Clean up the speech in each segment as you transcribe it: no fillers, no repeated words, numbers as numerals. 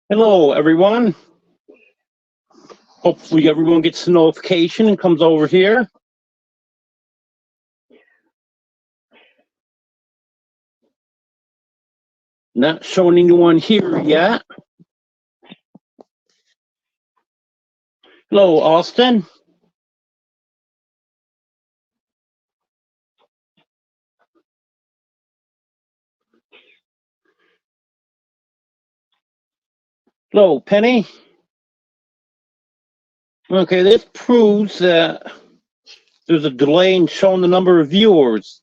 Hello, everyone. Hopefully everyone gets the notification and comes over here. Not showing anyone here yet. Hello, Austin. Hello, Penny. Okay, this proves that there's a delay in showing the number of viewers.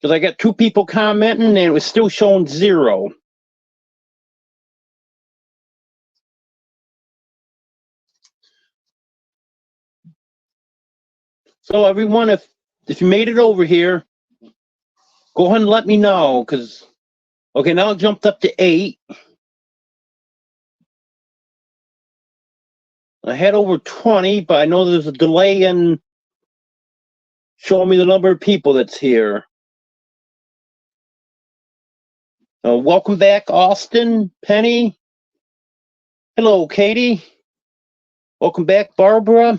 Because I got 2 people commenting and it was still showing 0. So everyone, if you made it over here, go ahead and let me know. Because, okay, now it jumped up to 8. I had over 20, but I know there's a delay in showing me the number of people that's here. Welcome back, Austin, Penny. Hello, Katie. Welcome back, Barbara.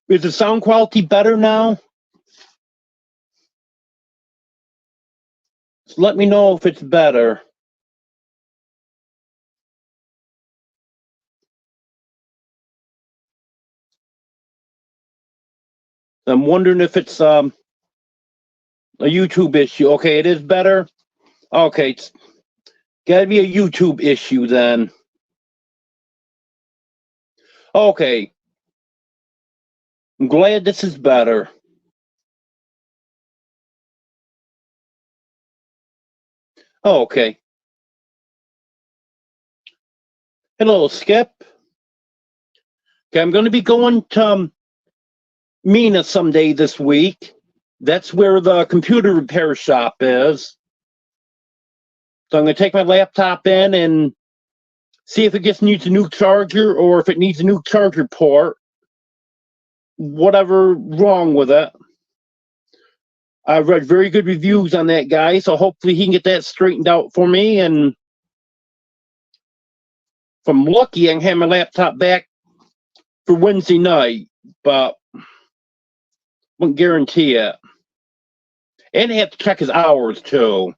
Is the sound quality better now? Just let me know if it's better. I'm wondering if it's a YouTube issue. Okay, it is better. Okay, it's got to be a YouTube issue then. Okay. I'm glad this is better. Oh, okay. Hello, Skip. Okay, I'm going to be going to Mina someday this week. That's where the computer repair shop is. So I'm going to take my laptop in and see if it just needs a new charger or if it needs a new charger port. Whatever wrong with it. I've read very good reviews on that guy, so hopefully he can get that straightened out for me. And if I'm lucky, I can have my laptop back for Wednesday night, but won't guarantee it. And I have to check his hours too.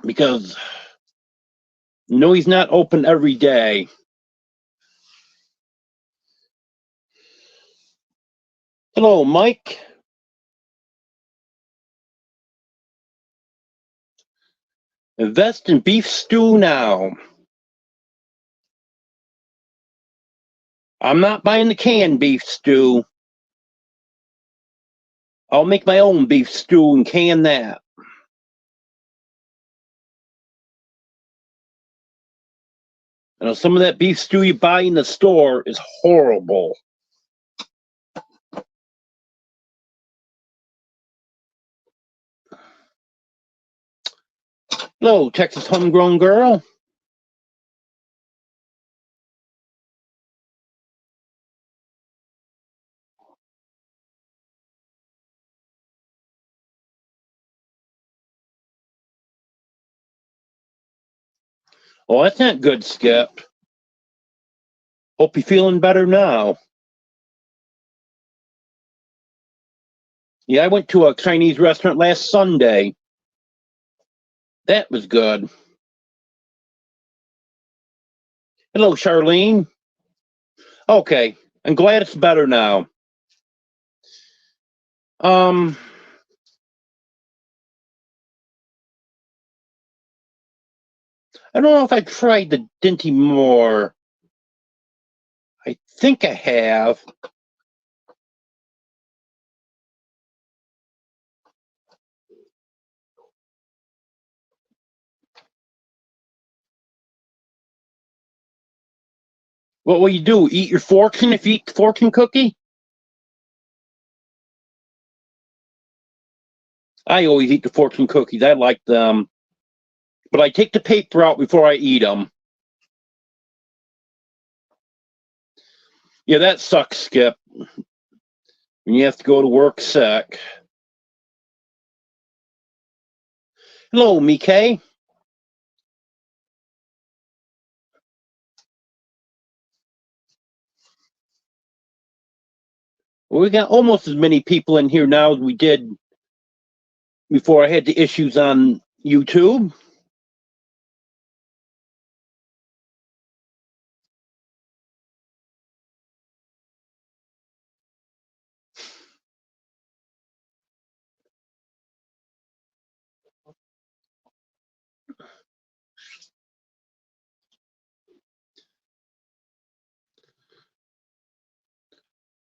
Because no, he's not open every day. Hello, Mike. Invest in beef stew now. I'm not buying the canned beef stew. I'll make my own beef stew and can that. You know, some of that beef stew you buy in the store is horrible. Hello, Texas homegrown girl. Oh, that's not good, Skip. Hope you're feeling better now. Yeah, I went to a Chinese restaurant last Sunday. That was good. Hello, Charlene. Okay, I'm glad it's better now. I don't know if I tried the Dinty more. I think I have. What will you do? Eat your fortune if you eat the fortune cookie? I always eat the fortune cookies. I like them. But I take the paper out before I eat them. Yeah, that sucks, Skip. when you have to go to work sick. Hello, Mike. We got almost as many people in here now as we did before I had the issues on YouTube.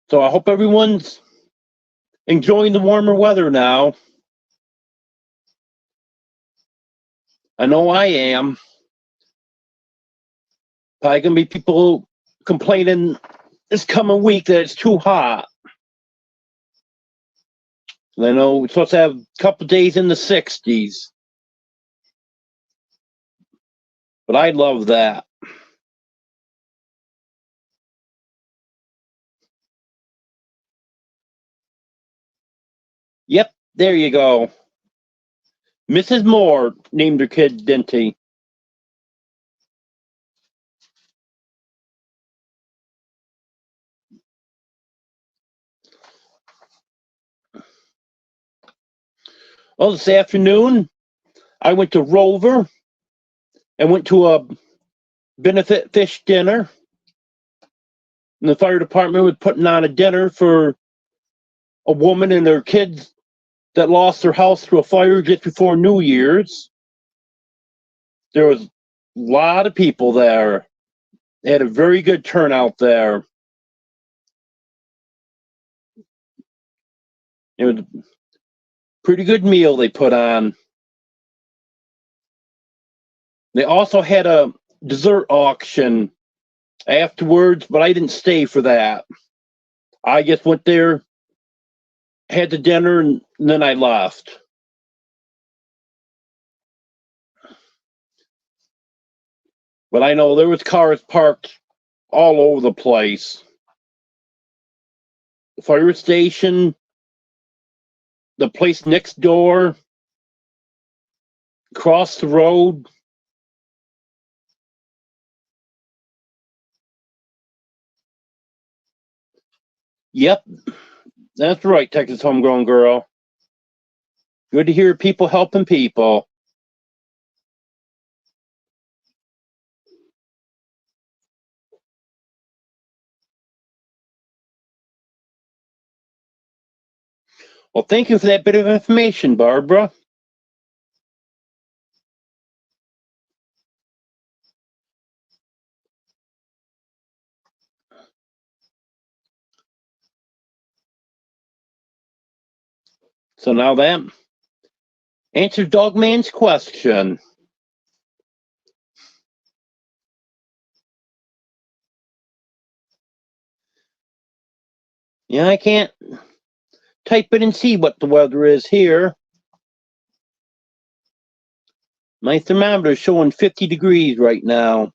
So I hope everyone's enjoying the warmer weather now. I know I am. Probably gonna be people complaining this coming week that it's too hot. I know we're supposed to have a couple days in the 60s. But I love that. Yep, there you go. Mrs. Moore named her kid, didn't he? Well, this afternoon, I went to Rover and went to a benefit fish dinner. And the fire department was putting on a dinner for a woman and their kids that lost their house through a fire just before New Year's. There was a lot of people there. They had a very good turnout there. It was a pretty good meal they put on. They also had a dessert auction afterwards, but I didn't stay for that. I just went there, had the dinner, and then I left. But I know there was cars parked all over the place. The fire station, the place next door, across the road. Yep, that's right, Texas Homegrown Girl. Good to hear people helping people. Well, thank you for that bit of information, Barbara. So now that answers Dogman's question. Yeah, I can't type it and see what the weather is here. My thermometer is showing 50 degrees right now.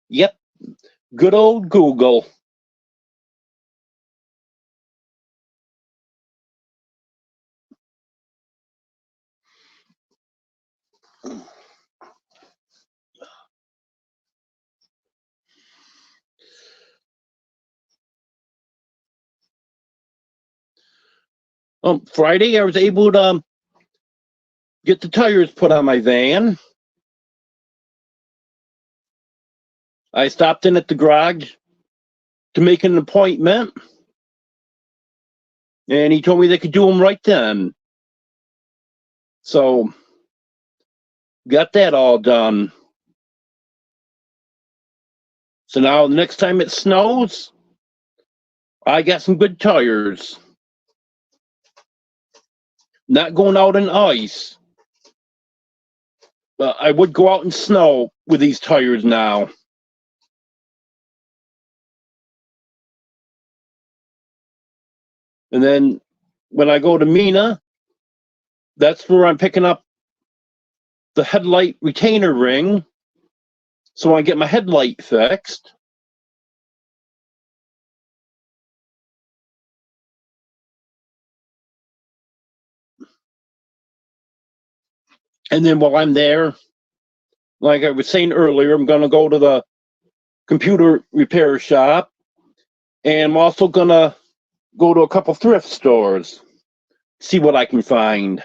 Yep, good old Google. Friday, I was able to get the tires put on my van. I stopped in at the garage to make an appointment, and he told me they could do them right then. So, got that all done. So now, the next time it snows, I got some good tires. Not going out in ice. But I would go out in snow with these tires now. And then when I go to Mina, that's where I'm picking up the headlight retainer ring, so I get my headlight fixed. And then while I'm there, like I was saying earlier, I'm going to go to the computer repair shop, and I'm also going to go to a couple thrift stores, see what I can find.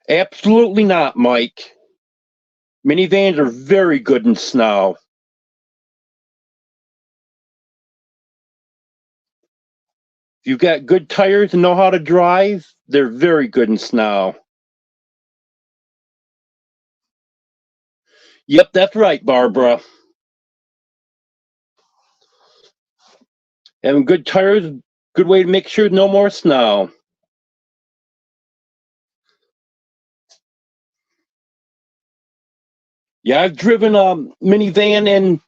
Absolutely not, Mike. Minivans are very good in snow. If you've got good tires and know how to drive, they're very good in snow. Yep, that's right, Barbara. Having good tires, good way to make sure no more snow. Yeah, I've driven a minivan in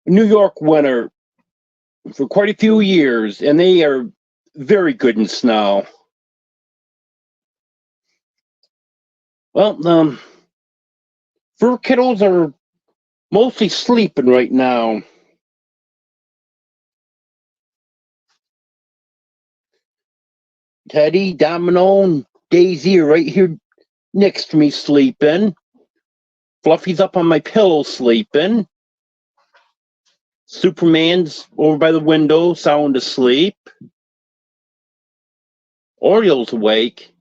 New York winter for quite a few years, and they are very good in snow. Well, fur kiddos are mostly sleeping right now. Teddy, Domino, and Daisy are right here next to me sleeping. Fluffy's up on my pillow sleeping. Superman's over by the window, sound asleep. Oriole's awake.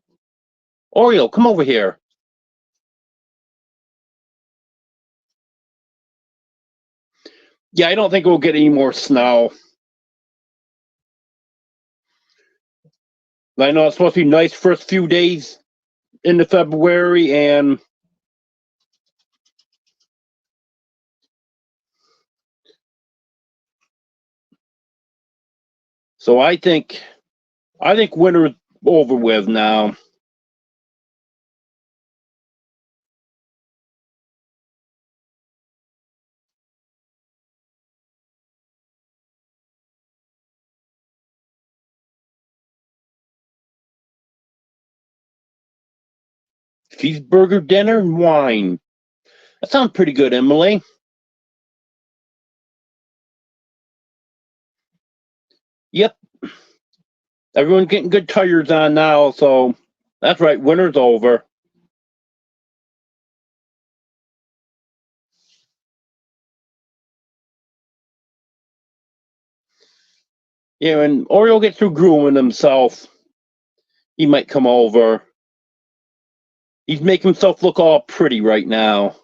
Oriole, come over here. Yeah, I don't think we'll get any more snow. I know it's supposed to be nice first few days into February, and so I think winter's over with now. Cheeseburger dinner and wine. That sounds pretty good, Emily. Yep, everyone's getting good tires on now, so that's right, winter's over. Yeah, when Oriole gets through grooming himself, he might come over. He's making himself look all pretty right now.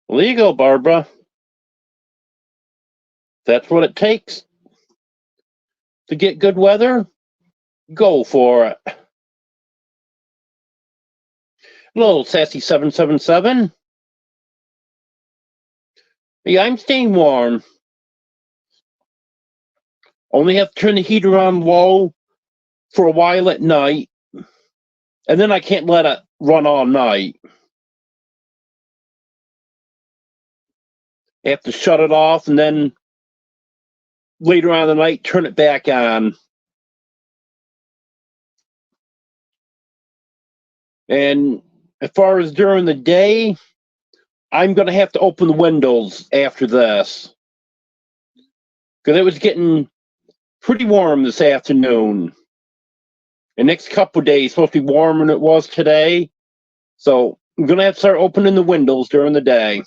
Well, there you go, Barbara. That's what it takes to get good weather. Go for it. Hello, Sassy 777. Yeah, I'm staying warm. Only have to turn the heater on low for a while at night, and then I can't let it run all night. I have to shut it off, and then later on in the night, turn it back on. And as far as during the day, I'm going to have to open the windows after this because it was getting pretty warm this afternoon. The next couple of days supposed to be warmer than it was today, so I'm going to have to start opening the windows during the day.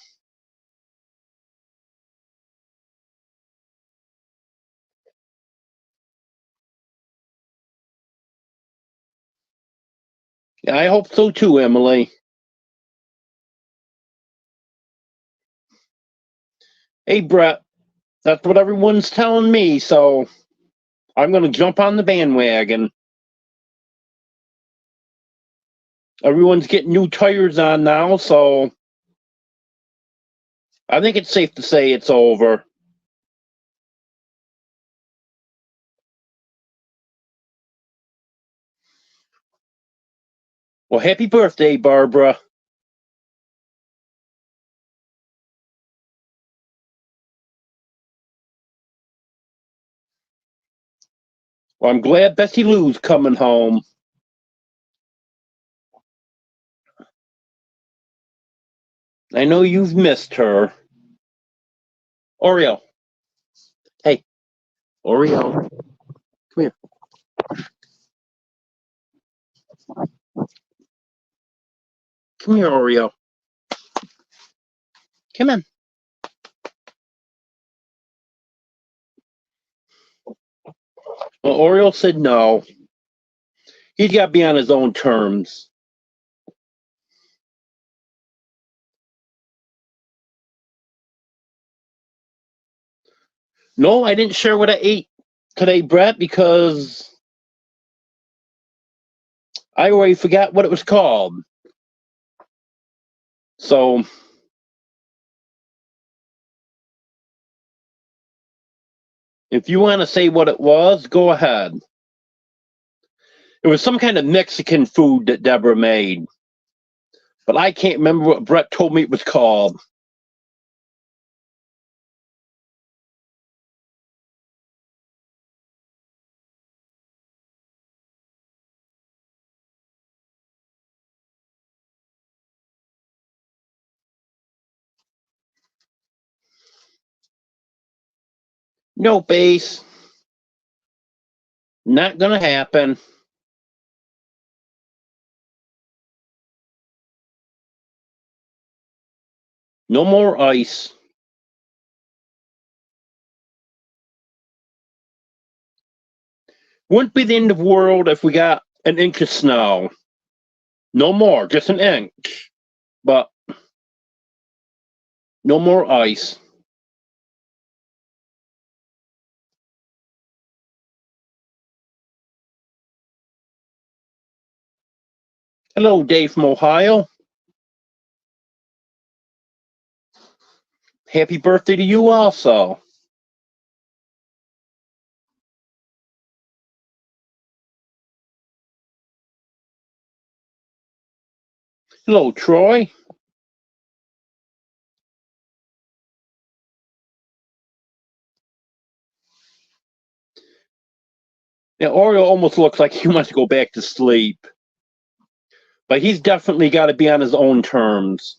Yeah, I hope so too, Emily. Hey, Brett, that's what everyone's telling me, so I'm going to jump on the bandwagon. Everyone's getting new tires on now, so I think it's safe to say it's over. Well, happy birthday, Barbara. Well, I'm glad Bessie Lou's coming home. I know you've missed her. Oreo. Hey, Oreo. Come here. Come here, Oreo. Come on. Well, Oreo said no. He's got to be on his own terms. No, I didn't share what I ate today, Brett, because I already forgot what it was called. So, if you want to say what it was, go ahead. It was some kind of Mexican food that Deborah made, but I can't remember what Brett told me it was called. No, base. Not gonna happen. No more ice. Wouldn't be the end of the world if we got an inch of snow. No more, just an inch. But no more ice. Hello, Dave from Ohio. Happy birthday to you also. Hello, Troy. Now, Oreo almost looks like he wants to go back to sleep. But he's definitely got to be on his own terms.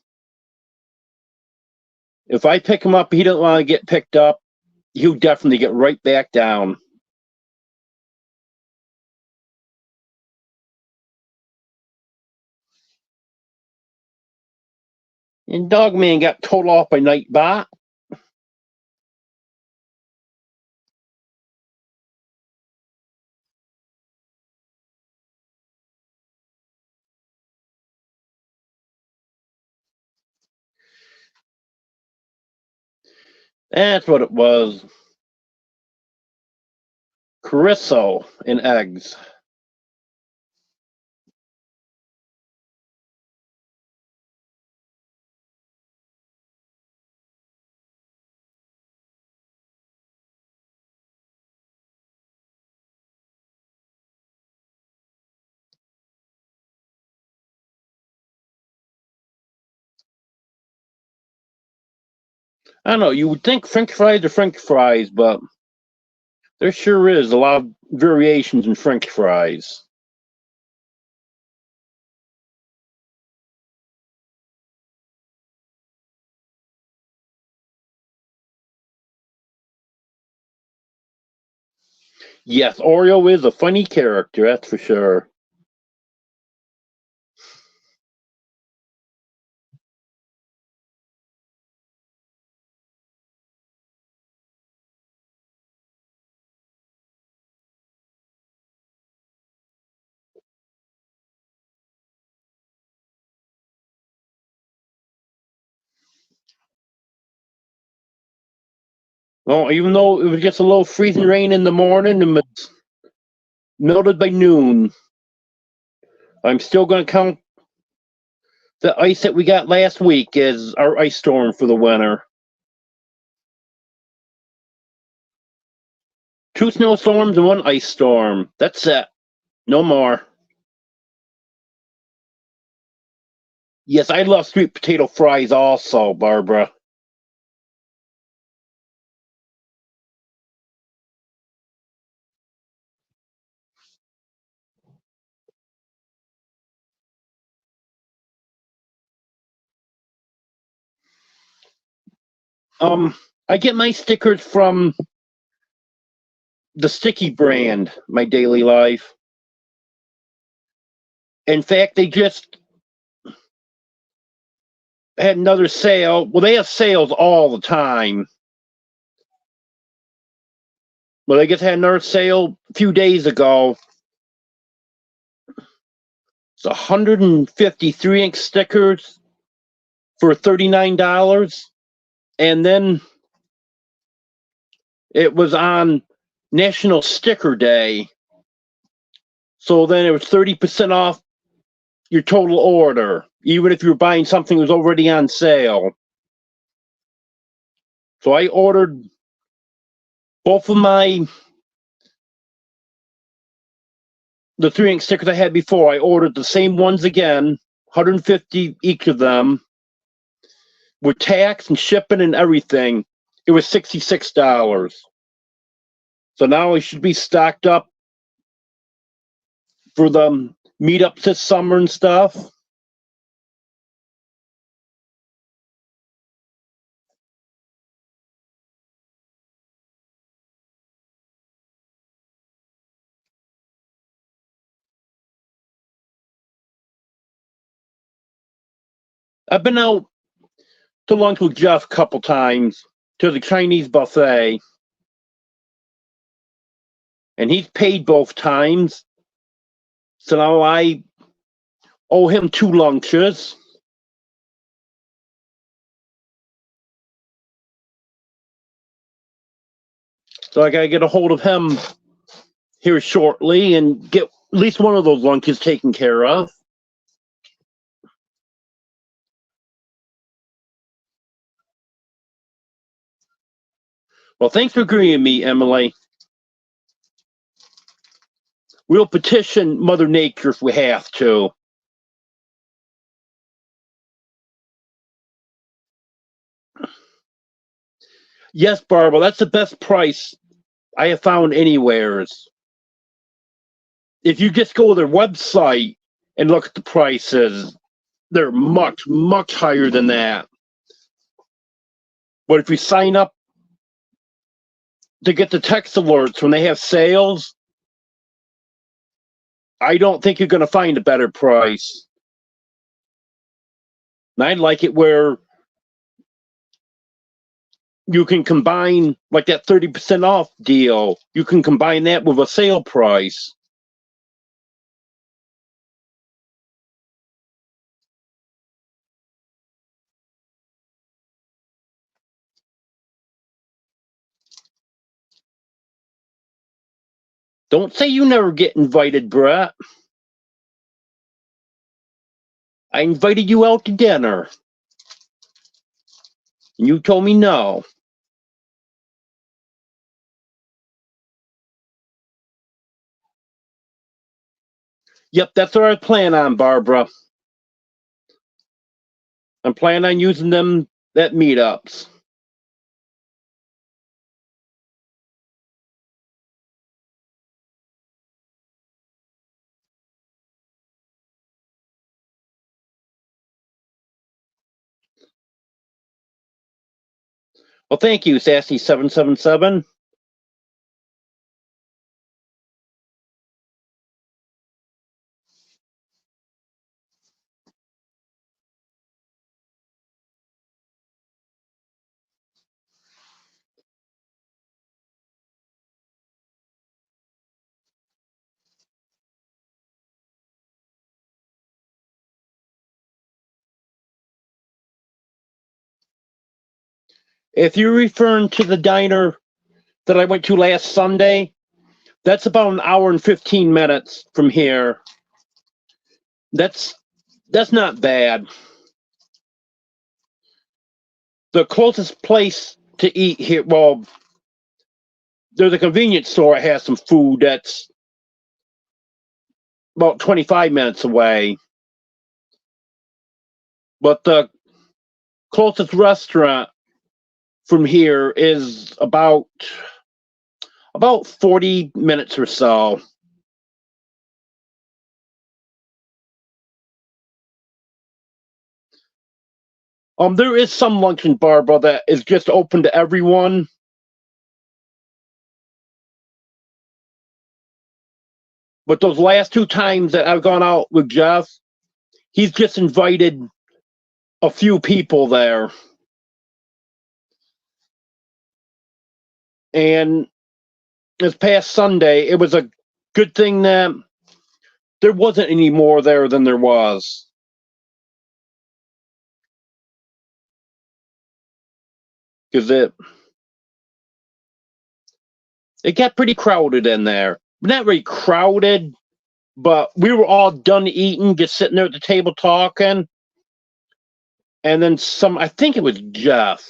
If I pick him up, he doesn't want to get picked up, he'll definitely get right back down. And Dogman got told off by Nightbot. That's what it was. Chorizo and eggs. I don't know, you would think French fries are French fries, but there sure is a lot of variations in French fries. Yes, Oreo is a funny character, that's for sure. Well, even though it was just a little freezing rain in the morning and it's melted by noon, I'm still going to count the ice that we got last week as our ice storm for the winter. 2 snowstorms and 1 ice storm. That's it. No more. Yes, I love sweet potato fries also, Barbara. I get my stickers from the Sticky brand, my daily life. In fact, they just had another sale. Well, they have sales all the time. Well, they just had another sale a few days ago. It's 153 ink stickers for $39. And then it was on National Sticker Day. So then it was 30% off your total order, even if you're buying something that was already on sale. So I ordered both of the 3 ink stickers I had before. I ordered the same ones again, 150 each of them, with tax and shipping and everything. It was $66. So now I should be stocked up for the meetups this summer and stuff. I've been out to lunch with Jeff a couple times to the Chinese buffet, and he's paid both times. So now I owe him 2 lunches. So I gotta get a hold of him here shortly and get at least one of those lunches taken care of. Well, thanks for agreeing with me, Emily. We'll petition Mother Nature if we have to. Yes, Barbara, that's the best price I have found anywheres. If you just go to their website and look at the prices, they're much, much higher than that. But if you sign up to get the text alerts when they have sales, I don't think you're going to find a better price. And I like it where you can combine, like that 30% off deal, you can combine that with a sale price. Don't say you never get invited, Brett. I invited you out to dinner, and you told me no. Yep, that's what I plan on, Barbara. I'm planning on using them at meetups. Well, thank you, Sassy777. If you're referring to the diner that I went to last Sunday, that's about an hour and 15 minutes from here. That's not bad. The closest place to eat here, well, there's a convenience store that has some food that's about 25 minutes away. But the closest restaurant from here is about 40 minutes or so. There is some luncheon bar, but that is just open to everyone. But those last two times that I've gone out with Jeff, he's just invited a few people there. And this past Sunday, it was a good thing that there wasn't any more there than there was. Because it got pretty crowded in there. Not really crowded, but we were all done eating, just sitting there at the table talking. And then I think it was Jeff.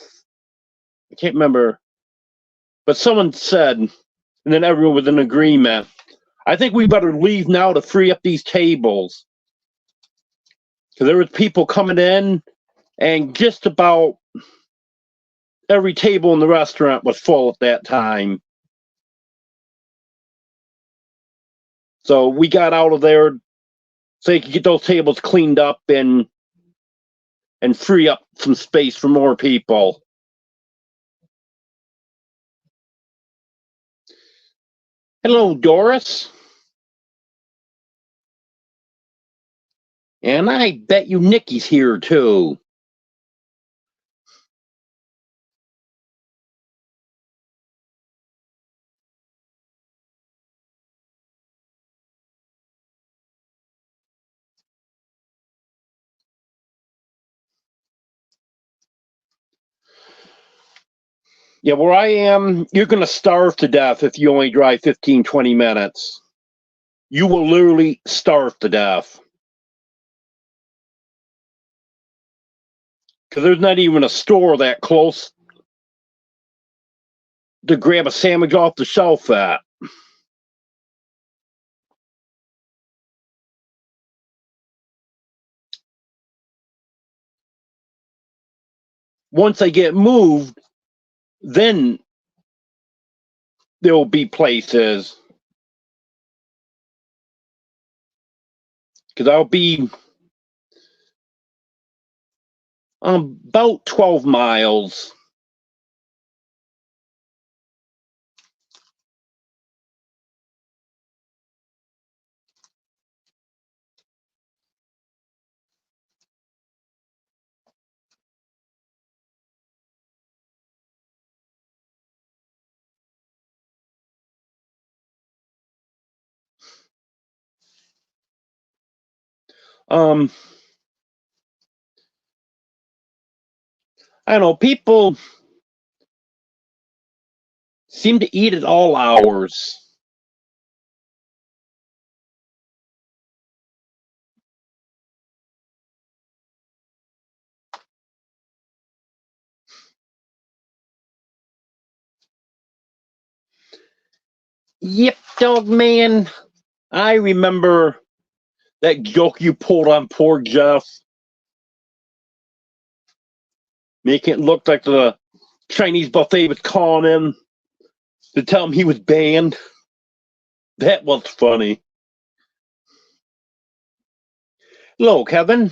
I can't remember. But someone said, and then everyone was in agreement, I think we better leave now to free up these tables. Because there was people coming in, and just about every table in the restaurant was full at that time. So we got out of there so you could get those tables cleaned up and free up some space for more people. Hello, Doris. And I bet you Nikki's here too. Yeah, where I am, you're going to starve to death if you only drive 15, 20 minutes. You will literally starve to death. Because there's not even a store that close to grab a sandwich off the shelf at. Once they get moved, then there'll be places. Because I'll be about 12 miles. I don't know, people seem to eat at all hours. Yep, dog man. I remember that joke you pulled on poor Jeff, making it look like the Chinese buffet was calling him to tell him he was banned. That was funny. Hello, Kevin.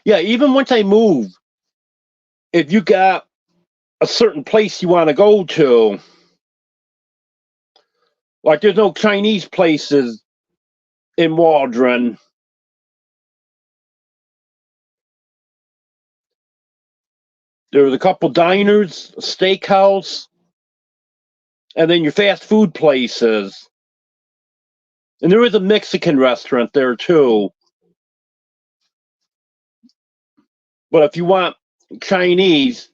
Yeah, even once I move, if you got a certain place you want to go to, like there's no Chinese places in Waldron. There's a couple diners, a steakhouse, and then your fast food places. And there is a Mexican restaurant there too. But if you want Chinese,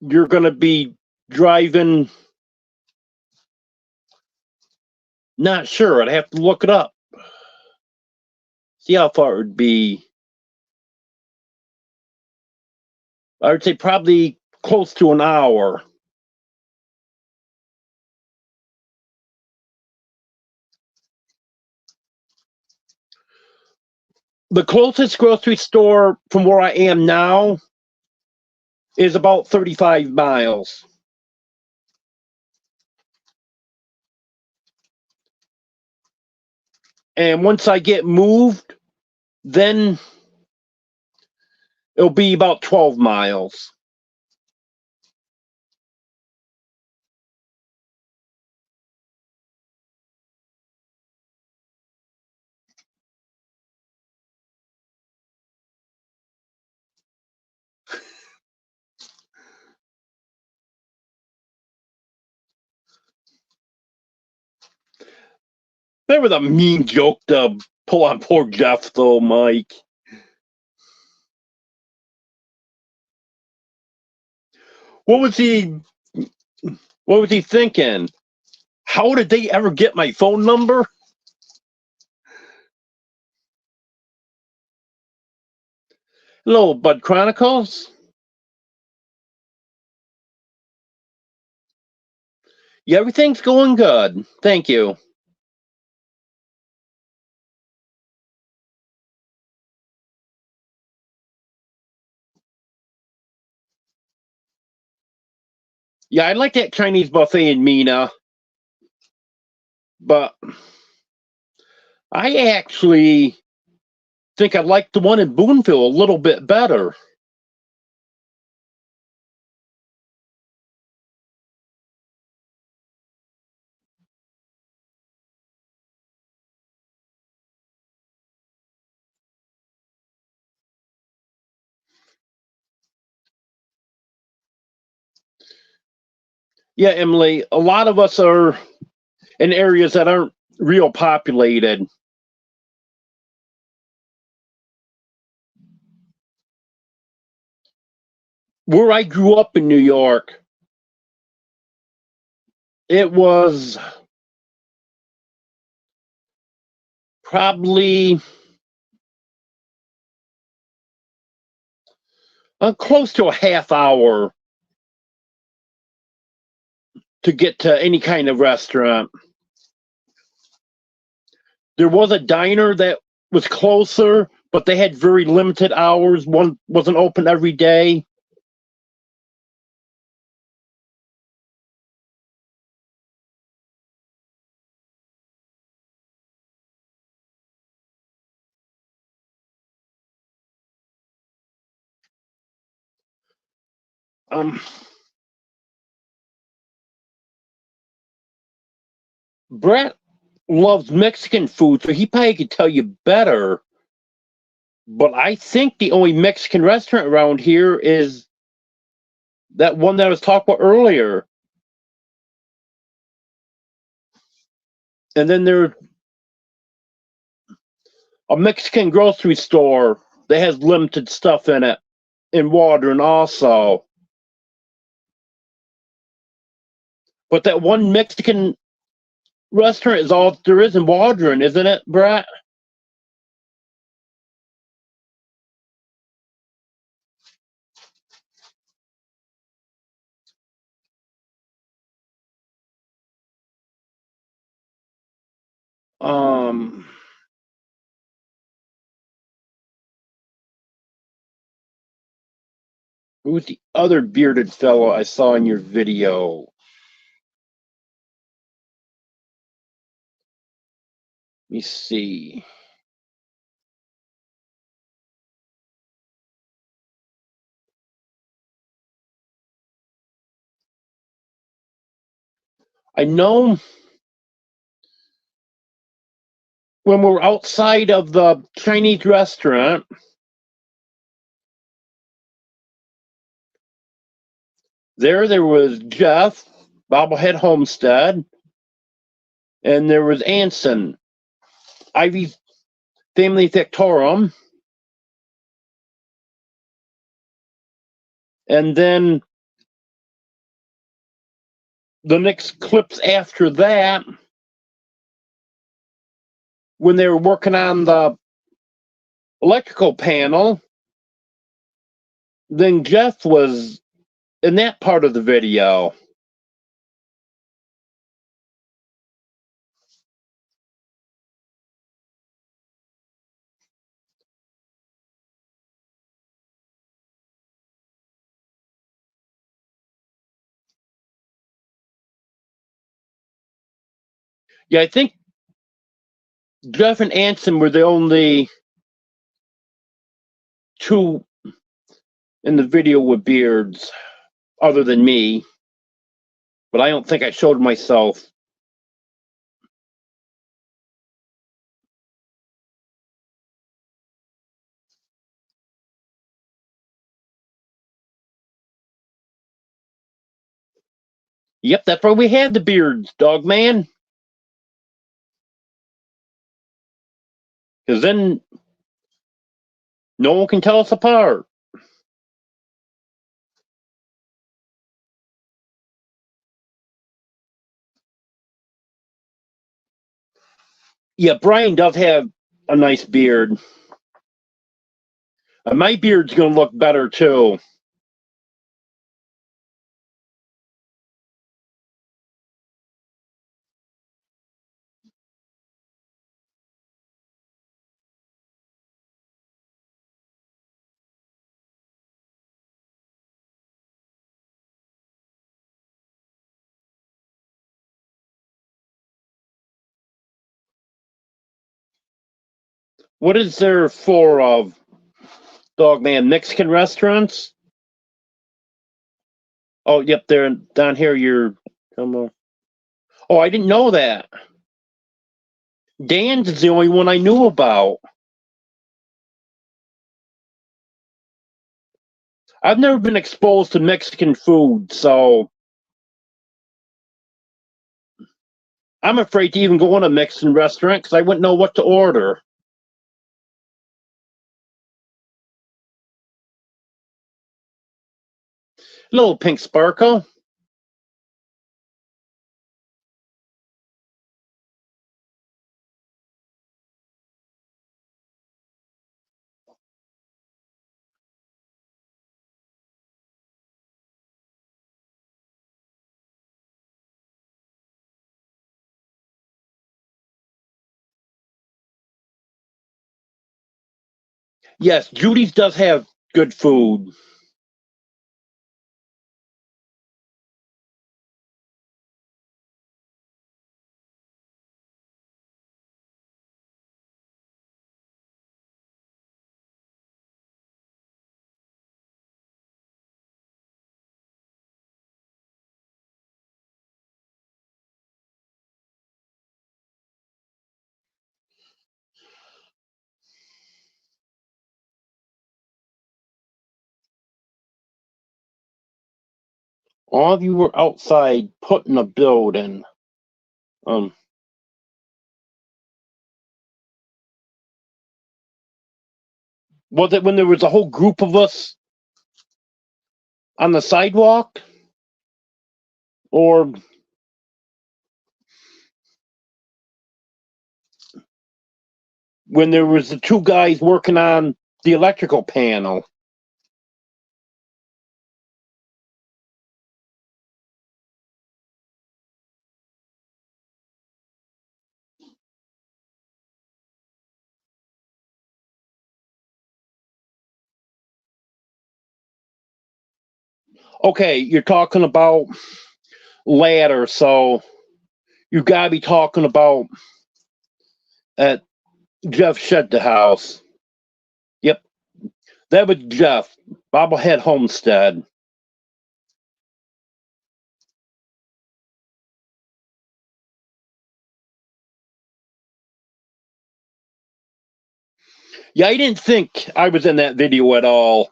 you're going to be driving. Not sure. I'd have to look it up. See how far it would be. I would say probably close to an hour. The closest grocery store from where I am now is about 35 miles. And once I get moved, then it'll be about 12 miles. That was a mean joke to pull on poor Jeff, though, Mike. What was he thinking? How did they ever get my phone number? Hello, Bud Chronicles. Yeah, everything's going good. Thank you. Yeah, I like that Chinese buffet in Mina, but I actually think I like the one in Boonville a little bit better. Yeah, Emily, a lot of us are in areas that aren't real populated. Where I grew up in New York, it was probably close to a half hour to get to any kind of restaurant. There was a diner that was closer, but they had very limited hours. One wasn't open every day. Um, Brett loves Mexican food, so he probably could tell you better. But I think the only Mexican restaurant around here is that one that I was talking about earlier. And then there's a Mexican grocery store that has limited stuff in it, in Waldron also. But that one Mexican restaurant is all there is in Waldron, isn't it, Brett? Um, who was the other bearded fellow I saw in your video? Let me see. I know when we're outside of the Chinese restaurant, there was Jeff, Bobblehead Homestead, and there was Anson, Ivy's Family Victorum, and then the next clips after that, when they were working on the electrical panel, then Jeff was in that part of the video. Yeah, I think Jeff and Anson were the only two in the video with beards, other than me. But I don't think I showed myself. Yep, that's why we had the beards, dog man. Because then no one can tell us apart. Yeah, Brian does have a nice beard. My beard's going to look better too. What is there for dog man? Mexican restaurants? Oh, yep, they're down here. Oh, I didn't know that. Dan's is the only one I knew about. I've never been exposed to Mexican food, so I'm afraid to even go in a Mexican restaurant because I wouldn't know what to order. Little pink sparkle. Yes, Judy's does have good food. All of you were outside putting a building. Um, was it when there was a whole group of us on the sidewalk, or when there was the two guys working on the electrical panel? Okay, you're talking about ladder, so you gotta be talking about at Jeff Shed the House. Yep, that was Jeff. Bobblehead Homestead. Yeah, I didn't think I was in that video at all.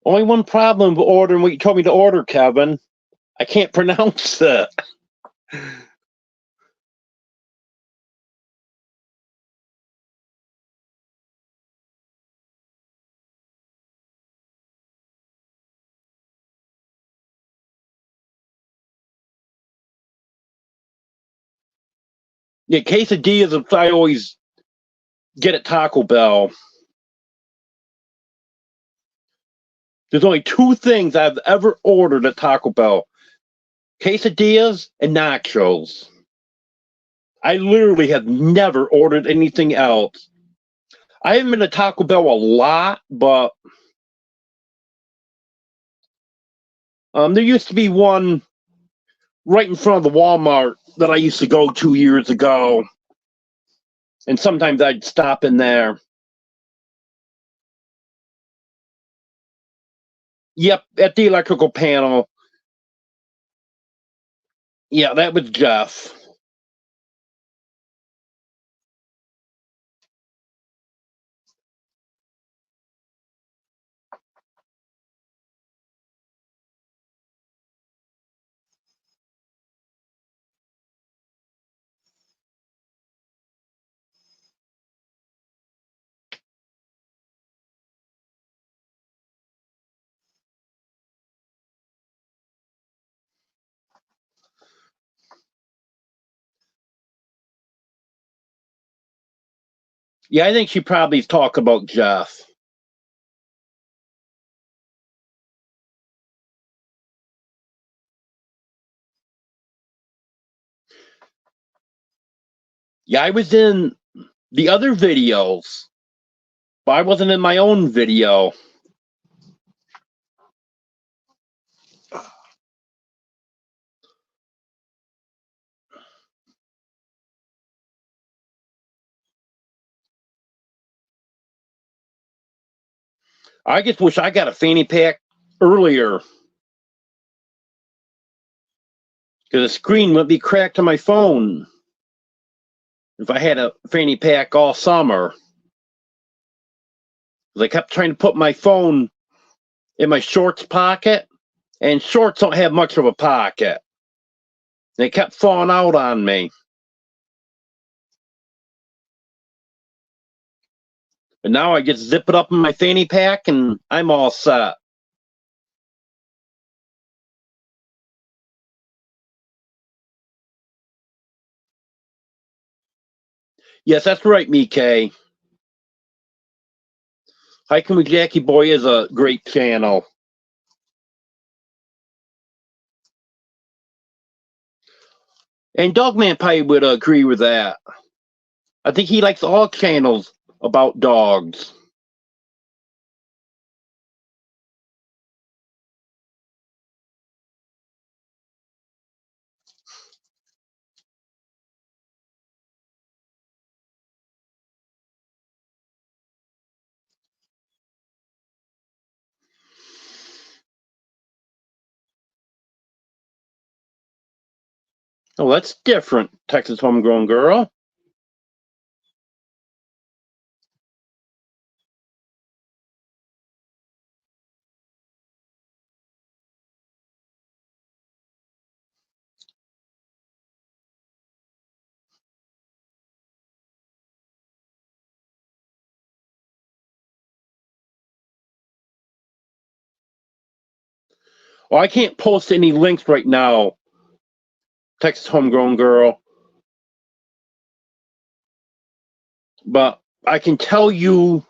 Only one problem with ordering what you told me to order, Kevin. I can't pronounce it. Yeah, quesadillas, I always get at Taco Bell. There's only two things I've ever ordered at Taco Bell: quesadillas and nachos. I literally have never ordered anything else. I haven't been to Taco Bell a lot, but there used to be one right in front of the Walmart that I used to go 2 years ago, and sometimes I'd stop in there. Yep, at the electrical panel. Yeah, that was Jeff. Yeah, I think she probably talked about Jeff. Yeah, I was in the other videos, but I wasn't in my own video. I just wish I got a fanny pack earlier, because the screen would be cracked on my phone if I had a fanny pack all summer. I kept trying to put my phone in my shorts pocket, and shorts don't have much of a pocket. They kept falling out on me. And now I just zip it up in my fanny pack and I'm all set. Yes, that's right, Mike. Hiking with Jackie Boy is a great channel. And Dogman probably would agree with that. I think he likes all channels about dogs. Oh, that's different, Texas Homegrown Girl. Well, I can't post any links right now, Texas Homegrown Girl. But I can tell you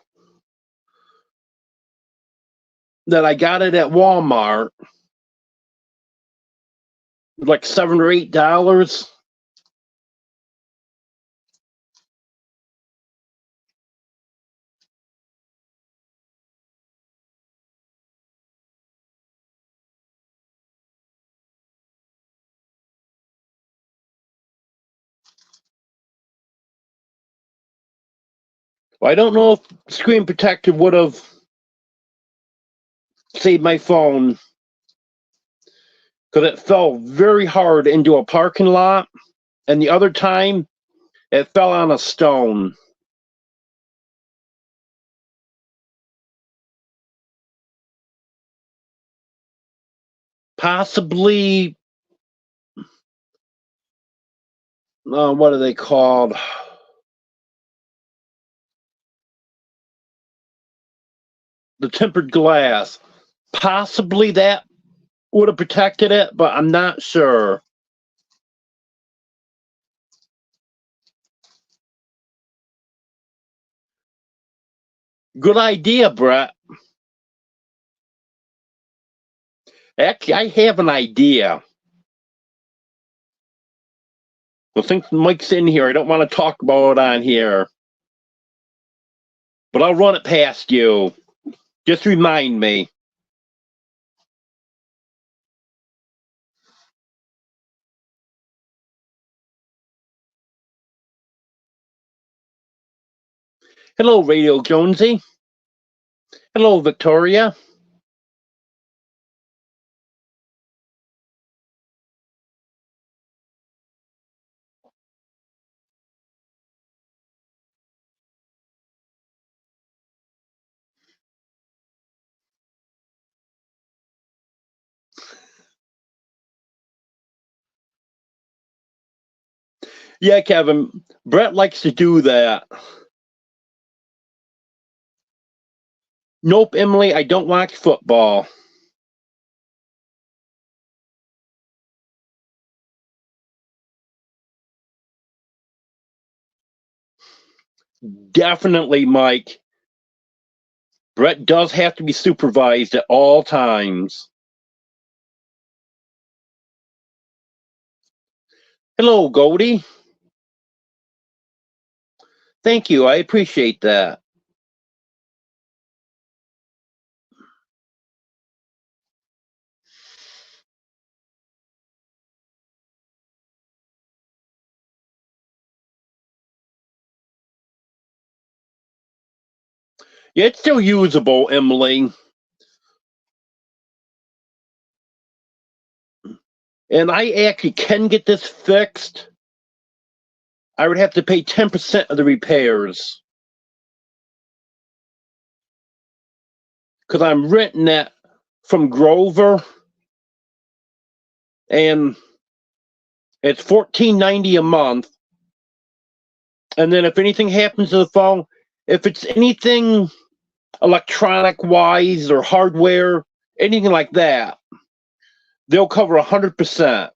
that I got it at Walmart, like $7 or $8. Well, I don't know if Screen Protector would have saved my phone, because it fell very hard into a parking lot, and the other time it fell on a stone. Possibly, what are they called? The tempered glass. Possibly that would have protected it, but I'm not sure. Good idea, Brett. Actually, I have an idea. Well, since Mike's in here, I don't want to talk about it on here. But I'll run it past you. Just remind me. Hello, Radio Jonesy. Hello, Victoria. Yeah, Kevin. Brett likes to do that. Nope, Emily, I don't watch football. Definitely, Mike. Brett does have to be supervised at all times. Hello, Goldie. Thank you. I appreciate that. Yeah, it's still usable, Emily. And I actually can get this fixed. I would have to pay 10% of the repairs. Because I'm renting it from Grover. And it's $14.90 a month. And then if anything happens to the phone, if it's anything electronic wise or hardware, anything like that, they'll cover 100%.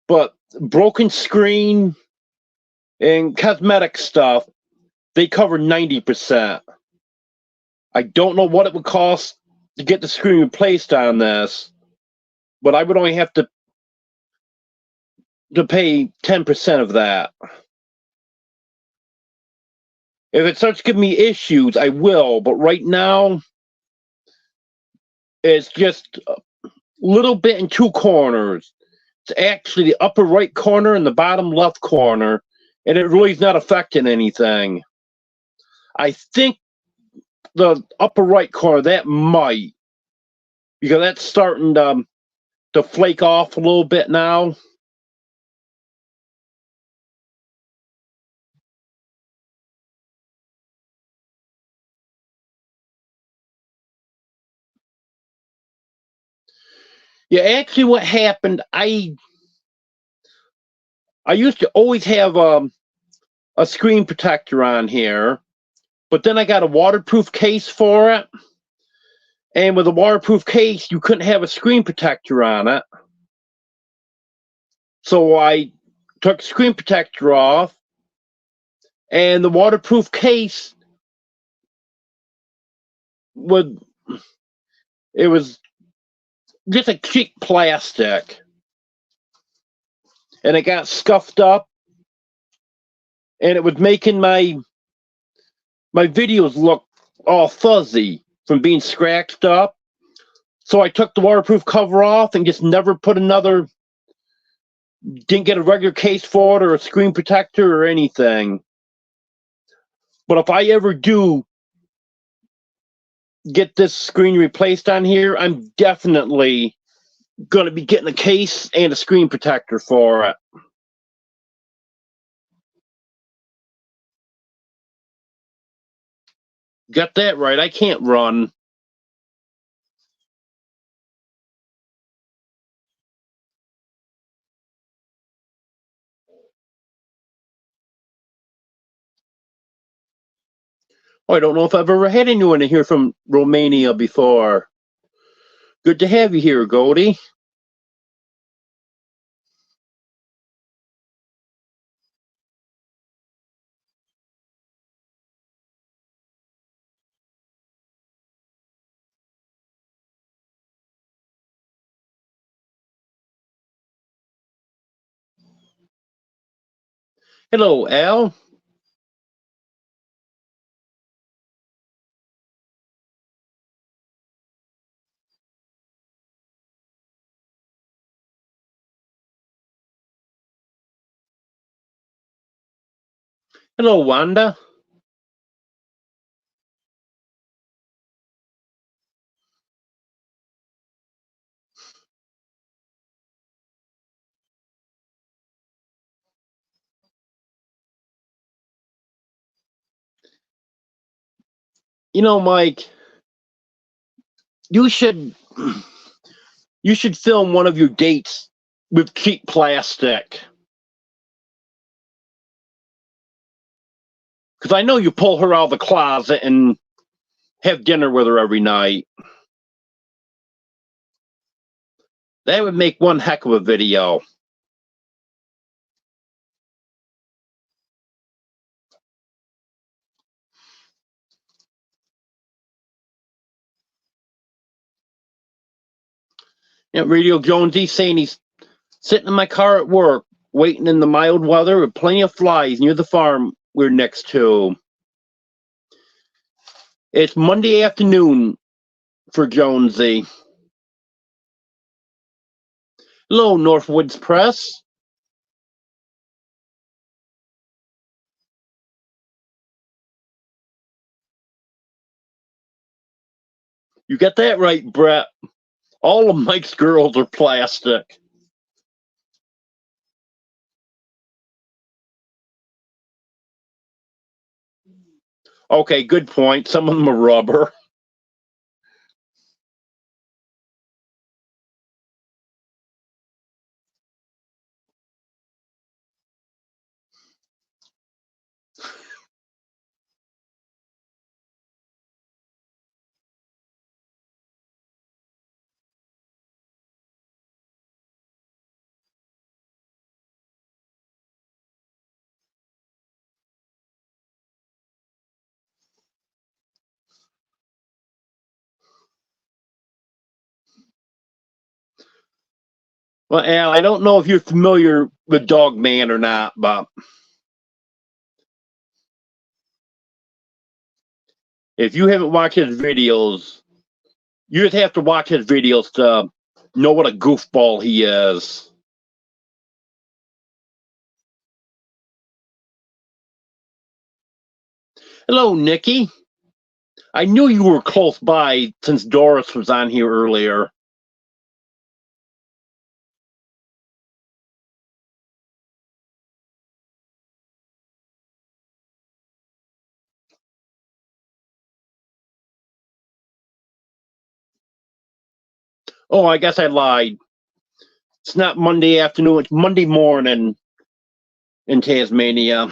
But broken screen and cosmetic stuff, they cover 90%. I don't know what it would cost to get the screen replaced on this, but I would only have to pay 10% of that. If it starts giving me issues, I will, but right now it's just a little bit in two corners. It's actually the upper right corner and the bottom left corner, and it really is not affecting anything. I think the upper right corner, that might, because that's starting to flake off a little bit now. Yeah, actually, what happened, I used to always have a screen protector on here, but then I got a waterproof case for it. And with a waterproof case, you couldn't have a screen protector on it. So I took the screen protector off, and the waterproof case would, it was just a cheap plastic. And it got scuffed up, and it was making my videos look all fuzzy from being scratched up. So I took the waterproof cover off and just never put another, didn't get a regular case for it or a screen protector or anything. But if I ever do get this screen replaced on here, I'm definitely going to be getting a case and a screen protector for it. Got that right. I can't run. Oh, I don't know if I've ever had anyone in here from Romania before. Good to have you here, Goldie. Hello, Al. Hello, Wanda. You know, Mike, you should film one of your dates with cheap plastic. Because I know you pull her out of the closet and have dinner with her every night. That would make one heck of a video. Yeah, Radio Jonesy saying he's sitting in my car at work, waiting in the mild weather with plenty of flies near the farm we're next to. It's Monday afternoon for Jonesy. Hello, Northwoods Press. You got that right, Brett. All of Mike's girls are plastic. Okay, good point. Some of them are rubber. Well, Al, I don't know if you're familiar with Dog Man or not, but if you haven't watched his videos, you just have to watch his videos to know what a goofball he is. Hello, Nikki. I knew you were close by since Doris was on here earlier. Oh, I guess I lied. It's not Monday afternoon, it's Monday morning in Tasmania.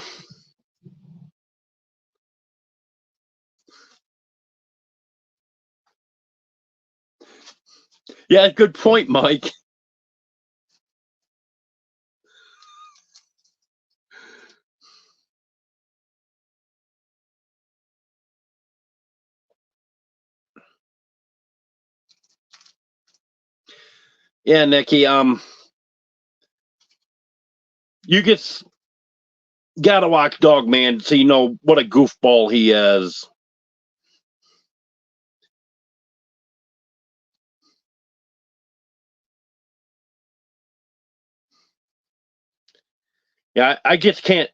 Yeah, good point, Mike. Yeah, Nikki, you just gotta watch Dog Man so you know what a goofball he is. Yeah, I just can't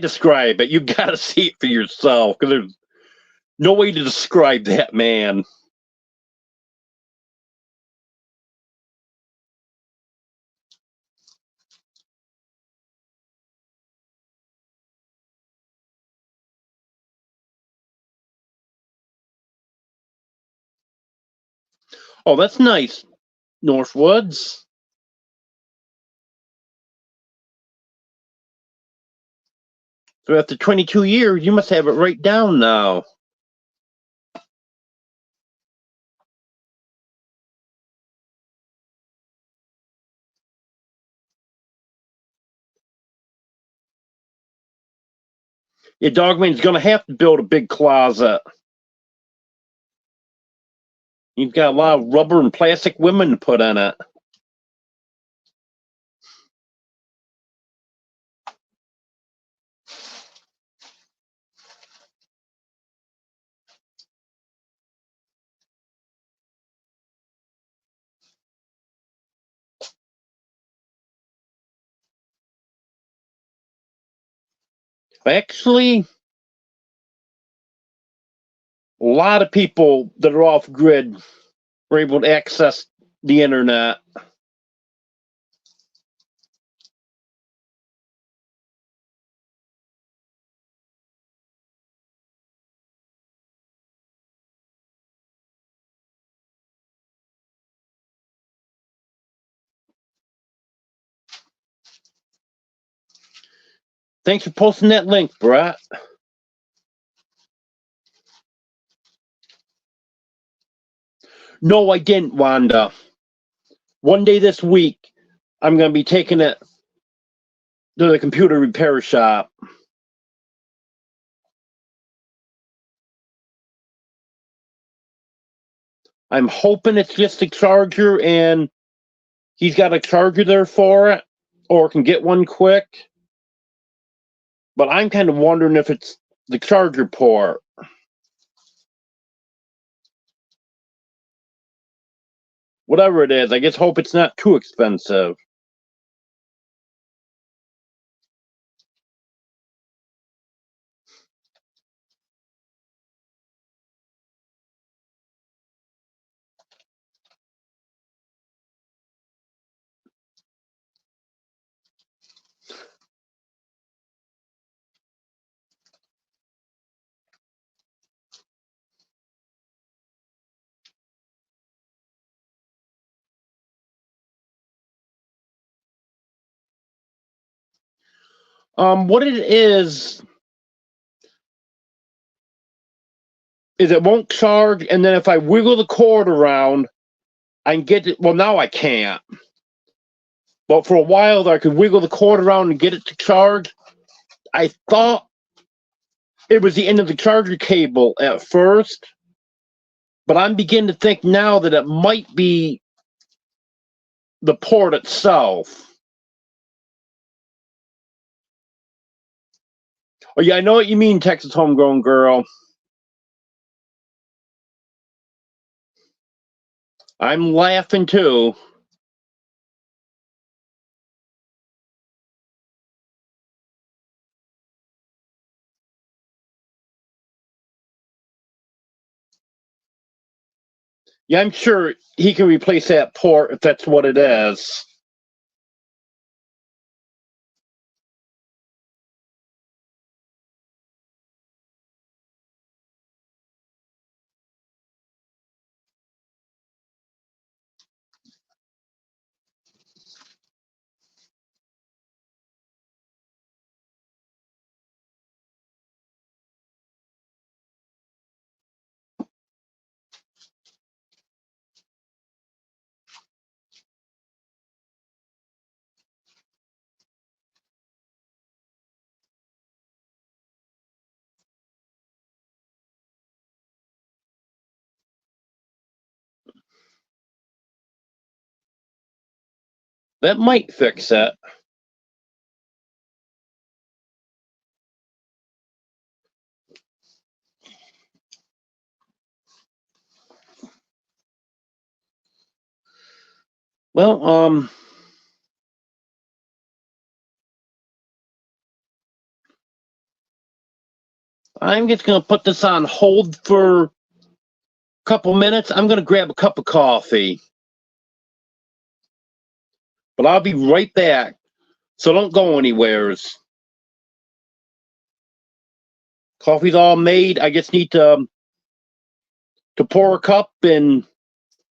describe it. You gotta see it for yourself because there's no way to describe that man. Oh, that's nice, Northwoods. So after 22 years, you must have it right down now. Your Dogman's going to have to build a big closet. You've got a lot of rubber and plastic women to put in it. Actually, a lot of people that are off grid were able to access the internet. Thanks for posting that link, Brett. No, I didn't, Wanda. One day this week, I'm going to be taking it to the computer repair shop. I'm hoping it's just a charger and he's got a charger there for it, or can get one quick. But I'm kind of wondering if it's the charger port. Whatever it is, I just hope it's not too expensive. What it is it won't charge, and then if I wiggle the cord around, I can get it. Well, now I can't. But for a while there, I could wiggle the cord around and get it to charge. I thought it was the end of the charger cable at first, but I'm beginning to think now that it might be the port itself. Oh, yeah, I know what you mean, Texas Homegrown Girl. I'm laughing too. Yeah, I'm sure he can replace that port if that's what it is. That might fix it. Well, I'm just going to put this on hold for a couple minutes. I'm going to grab a cup of coffee. But I'll be right back. So don't go anywheres. Coffee's all made. I just need to pour a cup and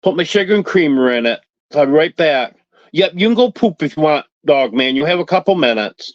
put my sugar and creamer in it. So I'll be right back. Yep, you can go poop if you want, dog man. You have a couple minutes.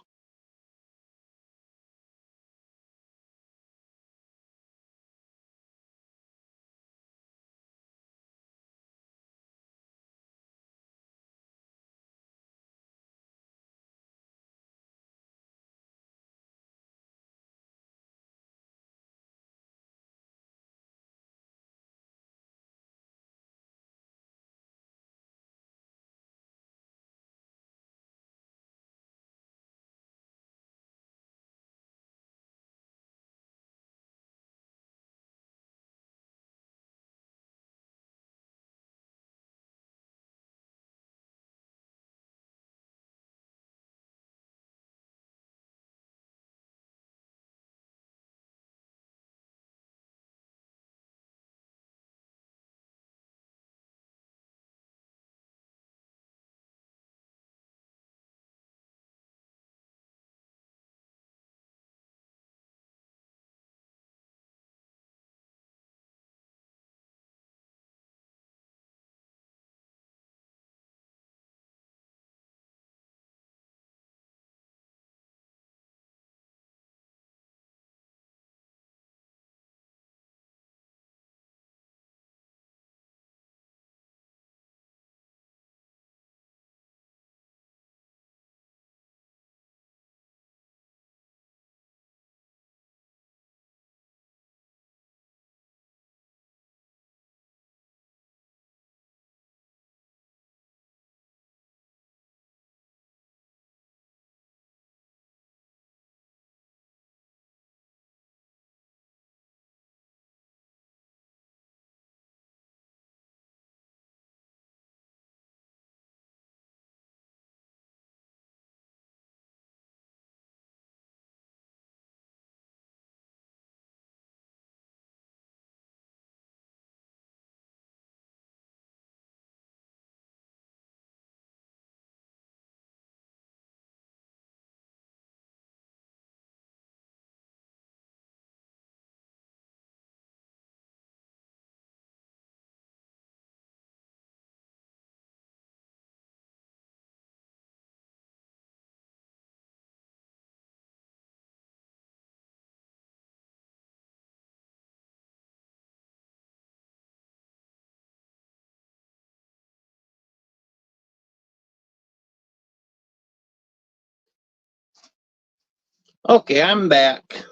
Okay, I'm back.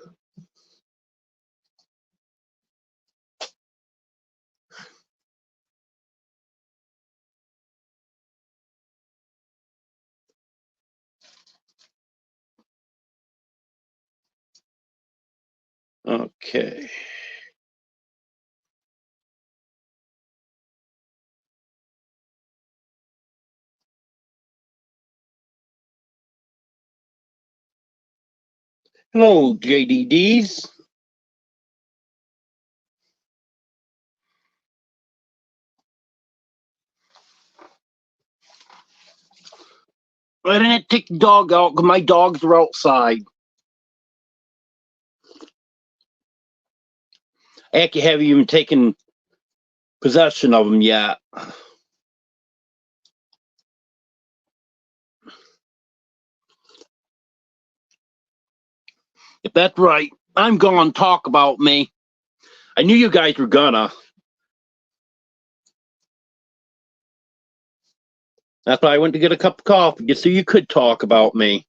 Okay. Hello, JDDs. I didn't take the dog out because my dogs are outside. I actually haven't even taken possession of them yet. If that's right, I'm going to talk about me. I knew you guys were gonna. That's why I went to get a cup of coffee, just so you could talk about me.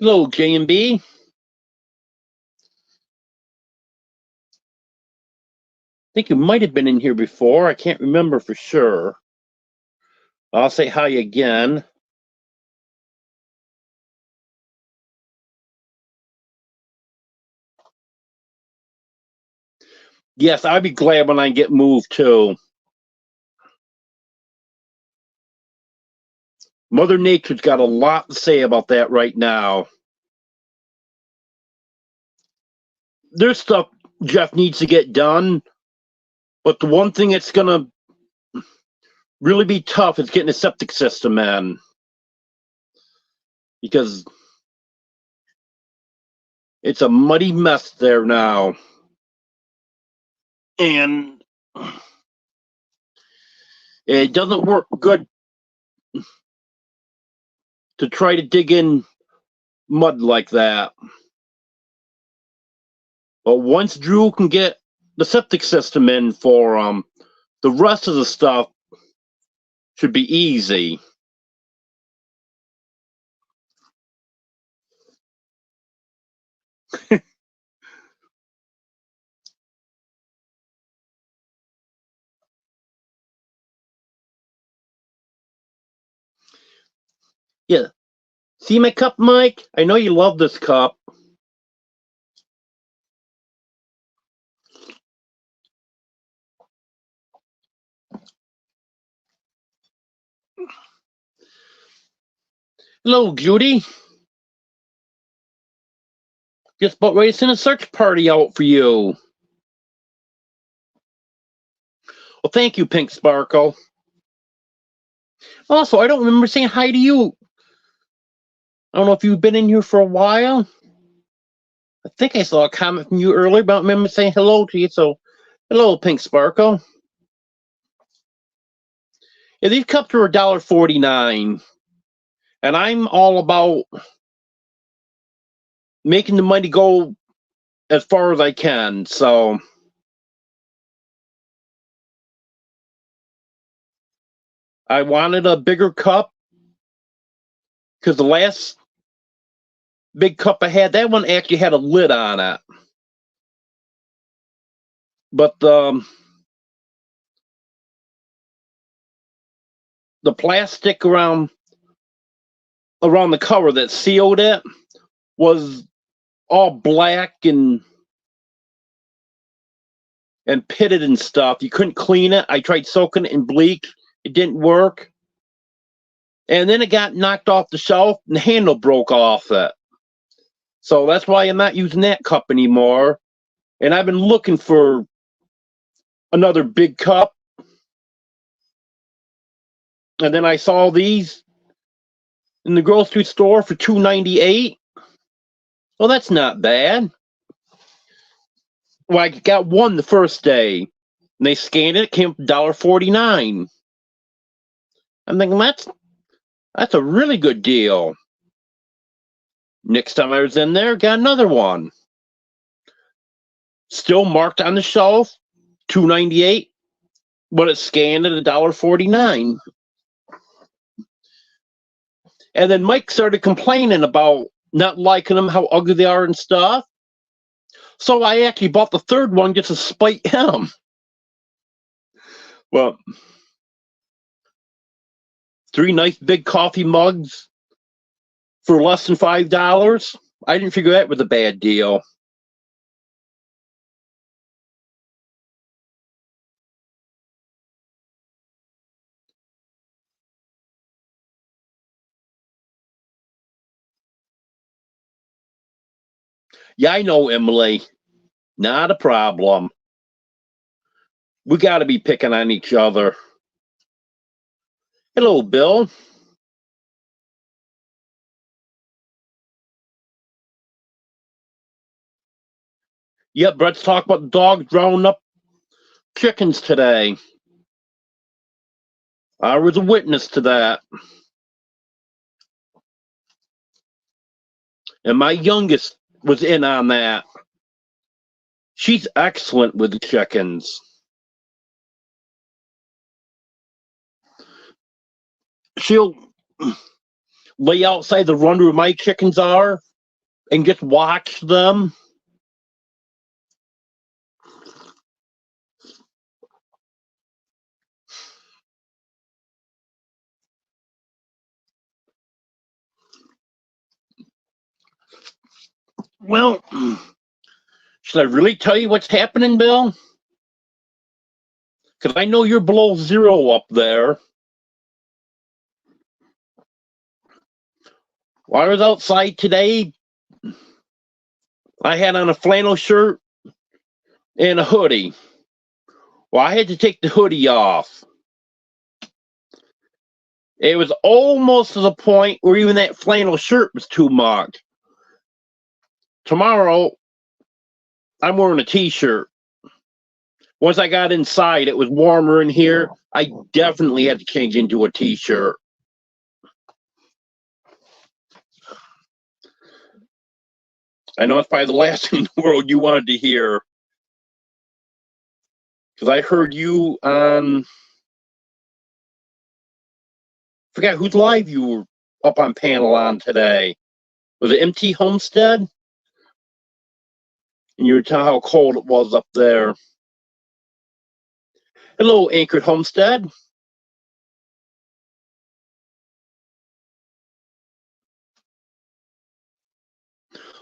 Hello, J&B. I think you might have been in here before. I can't remember for sure. I'll say hi again. Yes, I'd be glad when I get moved too. Mother Nature's got a lot to say about that right now. There's stuff Jeff needs to get done, but the one thing that's gonna really be tough is getting a septic system in, because it's a muddy mess there now. And it doesn't work good to try to dig in mud like that. But once Drew can get the septic system in for the rest of the stuff should be easy. Yeah. See my cup, Mike? I know you love this cup. Hello, Judy. Just about ready to send a search party out for you. Well, thank you, Pink Sparkle. Also, I don't remember saying hi to you. I don't know if you've been in here for a while. I think I saw a comment from you earlier about remember saying hello to you. So, hello, Pink Sparkle. Yeah, these cups are $1.49, and I'm all about making the money go as far as I can. So, I wanted a bigger cup because the last big cup I had, that one actually had a lid on it. But the plastic around the cover that sealed it was all black and pitted and stuff. You couldn't clean it. I tried soaking it in bleach. It didn't work. And then it got knocked off the shelf and the handle broke off it. So that's why I'm not using that cup anymore. And I've been looking for another big cup. And then I saw these in the grocery store for $2.98. Well, that's not bad. Well, I got one the first day. And they scanned it, it came up $1.49. I'm thinking That's a really good deal. Next time I was in there, got another one. Still marked on the shelf, $2.98, but it's scanned at $1.49. And then Mike started complaining about not liking them, how ugly they are and stuff. So I actually bought the third one just to spite him. Well, 3 nice big coffee mugs for less than $5. I didn't figure that was a bad deal. Yeah, I know, Emily. Not a problem. We got to be picking on each other. Hello, Bill. Yep, Brett's talking about dogs drowning up chickens today. I was a witness to that. And my youngest was in on that. She's excellent with the chickens. She'll lay outside the run where my chickens are and just watch them. Well, should I really tell you what's happening, Bill? Because I know you're below zero up there. While I was outside today, I had on a flannel shirt and a hoodie. Well, I had to take the hoodie off. It was almost to the point where even that flannel shirt was too much. Tomorrow, I'm wearing a t-shirt. Once I got inside, it was warmer in here. I definitely had to change into a t-shirt. I know it's probably the last thing in the world you wanted to hear. Because I heard you on, forgot whose live you were up on panel on today. Was it MT Homestead? And you were telling how cold it was up there. Hello, Anchored Homestead.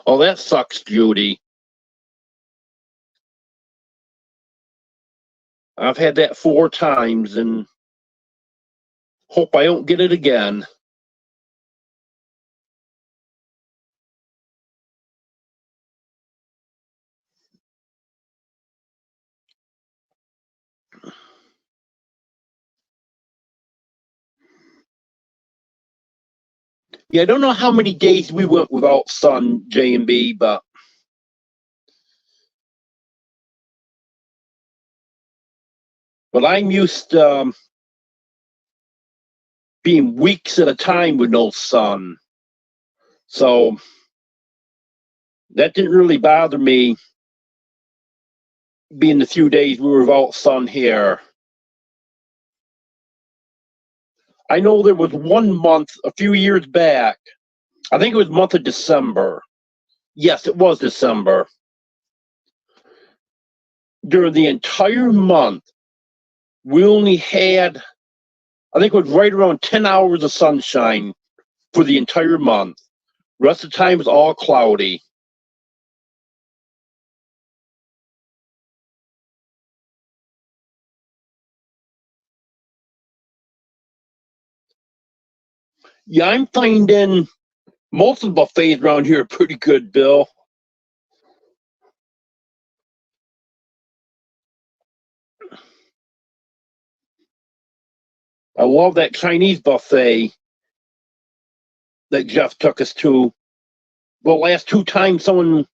Oh, that sucks, Judy. I've had that 4 times and hope I don't get it again. Yeah, I don't know how many days we went without sun, J&B, but I'm used to being weeks at a time with no sun. So that didn't really bother me being the few days we were without sun here. I know there was one month a few years back, I think it was the month of December. Yes, it was December. During the entire month, we only had, I think it was right around 10 hours of sunshine for the entire month. Rest of the time was all cloudy. Yeah, I'm finding most of the buffets around here are pretty good, Bill. I love that Chinese buffet that Jeff took us to. Well, last 2 times someone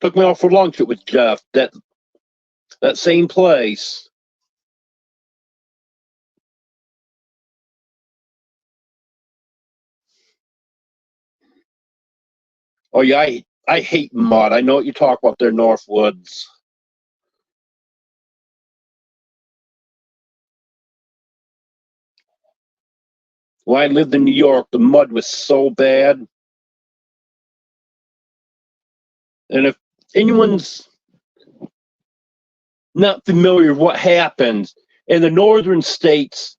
took me out for lunch, it was Jeff, that same place. Oh yeah, I hate mud. I know what you talk about there, Northwoods. When I lived in New York, the mud was so bad. And if anyone's not familiar with what happens in the northern states,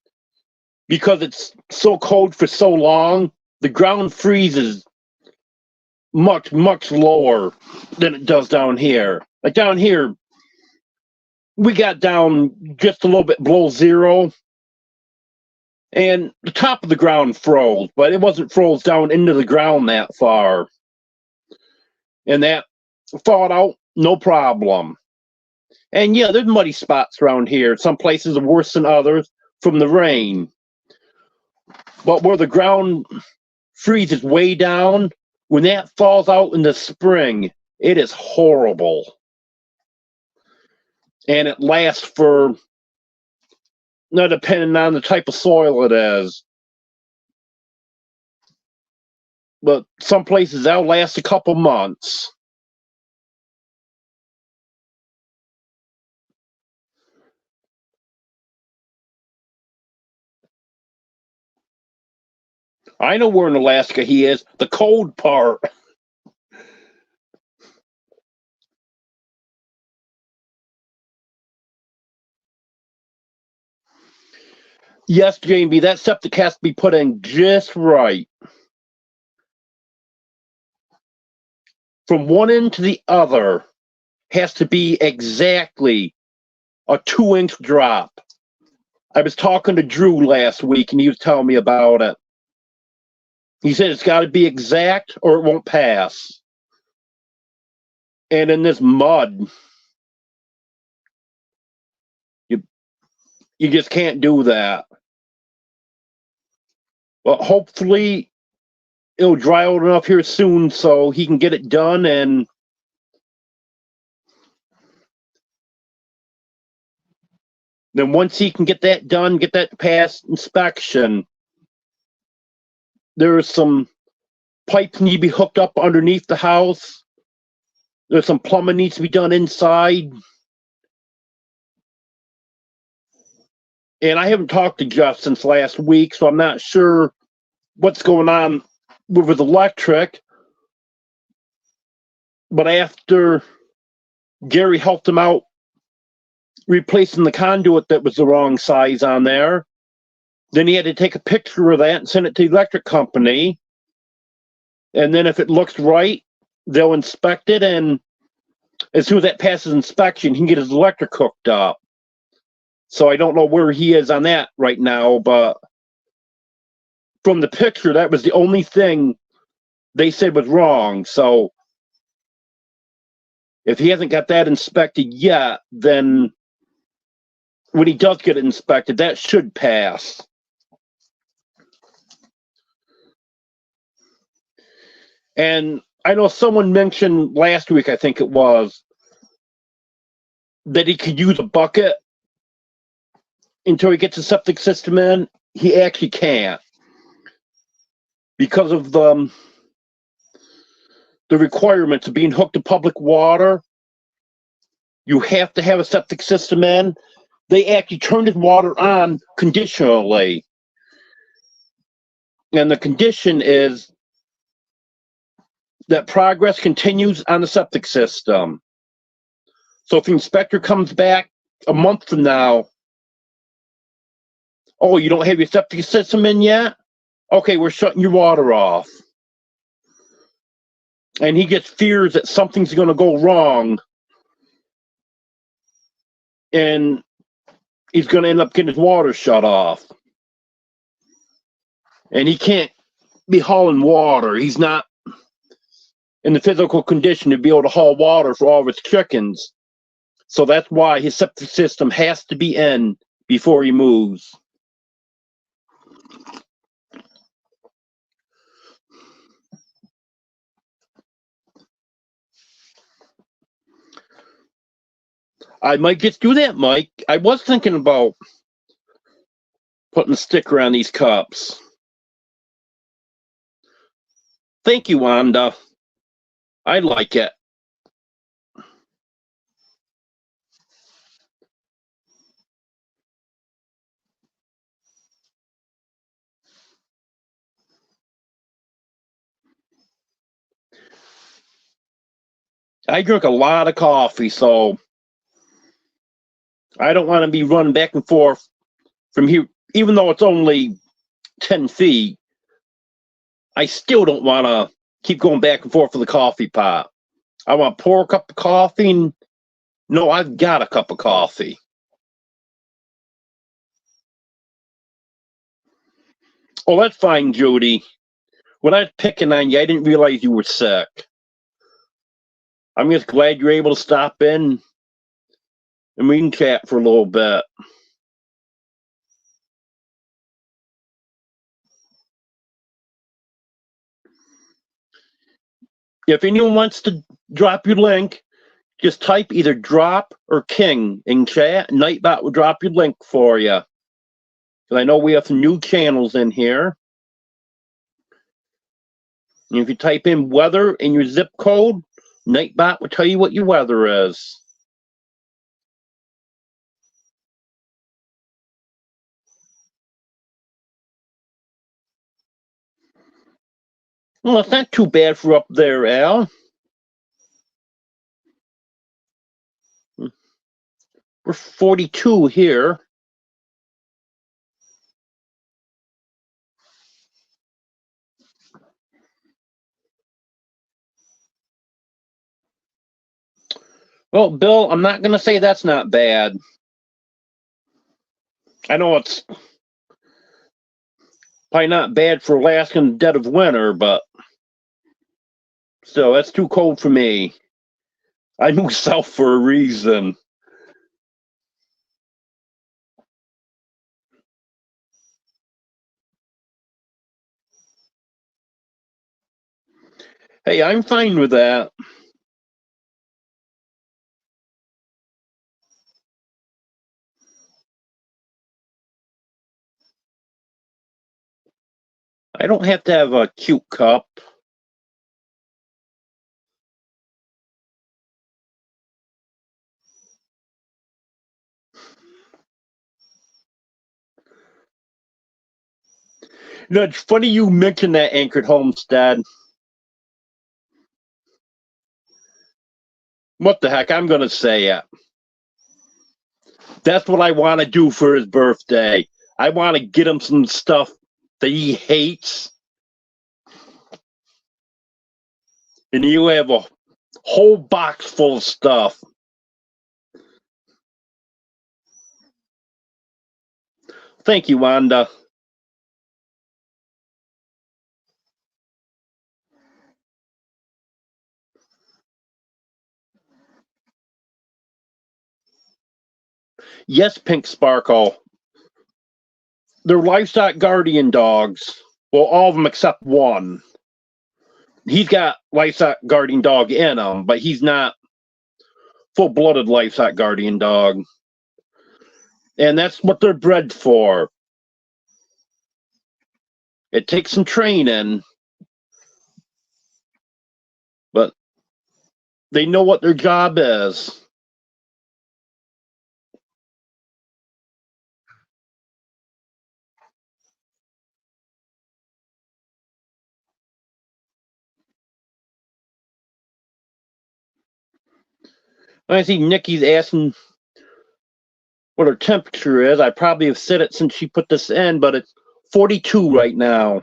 because it's so cold for so long, the ground freezes much, much lower than it does down here. Like down here, we got down just a little bit below zero, and the top of the ground froze, but it wasn't froze down into the ground that far. And that thawed out, no problem. And yeah, there's muddy spots around here. Some places are worse than others from the rain. But where the ground freezes way down, when that falls out in the spring, it is horrible. And it lasts for, not depending on the type of soil it is. But some places that'll last a couple months. I know where in Alaska he is, the cold part. Yes, Jamie, that septic has to be put in just right. From one end to the other has to be exactly a 2-inch drop. I was talking to Drew last week and he was telling me about it. He said it's got to be exact or it won't pass. And in this mud, you just can't do that. But hopefully it'll dry out enough here soon so he can get it done. And then once he can get that done, get that past inspection, there's some pipes need to be hooked up underneath the house. There's some plumbing needs to be done inside. And I haven't talked to Jeff since last week, so I'm not sure what's going on with electric. But after Gary helped him out replacing the conduit that was the wrong size on there, then he had to take a picture of that and send it to the electric company. And then if it looks right, they'll inspect it. And as soon as that passes inspection, he can get his electric hooked up. So I don't know where he is on that right now, but from the picture, that was the only thing they said was wrong. So if he hasn't got that inspected yet, then when he does get it inspected, that should pass. And I know someone mentioned last week, I think it was, that he could use a bucket until he gets a septic system in. He actually can't because of the requirements of being hooked to public water. You have to have a septic system in. They actually turned his water on conditionally. And the condition is that progress continues on the septic system. So if the inspector comes back a month from now, oh, you don't have your septic system in yet? Okay, we're shutting your water off. And he gets fears that something's going to go wrong. And he's going to end up getting his water shut off. And he can't be hauling water. He's not in the physical condition to be able to haul water for all of his chickens. So that's why his septic system has to be in before he moves. I might just do that, Mike. I was thinking about putting a sticker on these cups. Thank you, Wanda. I like it. I drink a lot of coffee, so I don't want to be running back and forth from here. Even though it's only 10 feet, I still don't want to keep going back and forth with the coffee pot. I want to pour a cup of coffee and no, I've got a cup of coffee. Oh, that's fine, Jody. When I was picking on you, I didn't realize you were sick. I'm just glad you're able to stop in and we can chat for a little bit. If anyone wants to drop your link, just type either drop or king in chat. Nightbot will drop your link for you. Because I know we have some new channels in here. And if you type in weather in your zip code, Nightbot will tell you what your weather is. Well, it's not too bad for up there, Al. We're 42 here. Well, Bill, I'm not going to say that's not bad. I know it's probably not bad for Alaska in the dead of winter, but still, that's too cold for me. I moved south for a reason. Hey, I'm fine with that. I don't have to have a cute cup. You know, it's funny you mentioned that anchored homestead. What the heck? I'm going to say it. That's what I want to do for his birthday. I want to get him some stuff that he hates. And you have a whole box full of stuff. Thank you, Wanda. Yes, Pink Sparkle. They're livestock guardian dogs. Well, all of them except one. He's got livestock guardian dog in him, but he's not full-blooded livestock guardian dog. And that's what they're bred for. It takes some training, but they know what their job is. I see Nikki's asking what her temperature is. I probably have said it since she put this in, but it's 42 right now.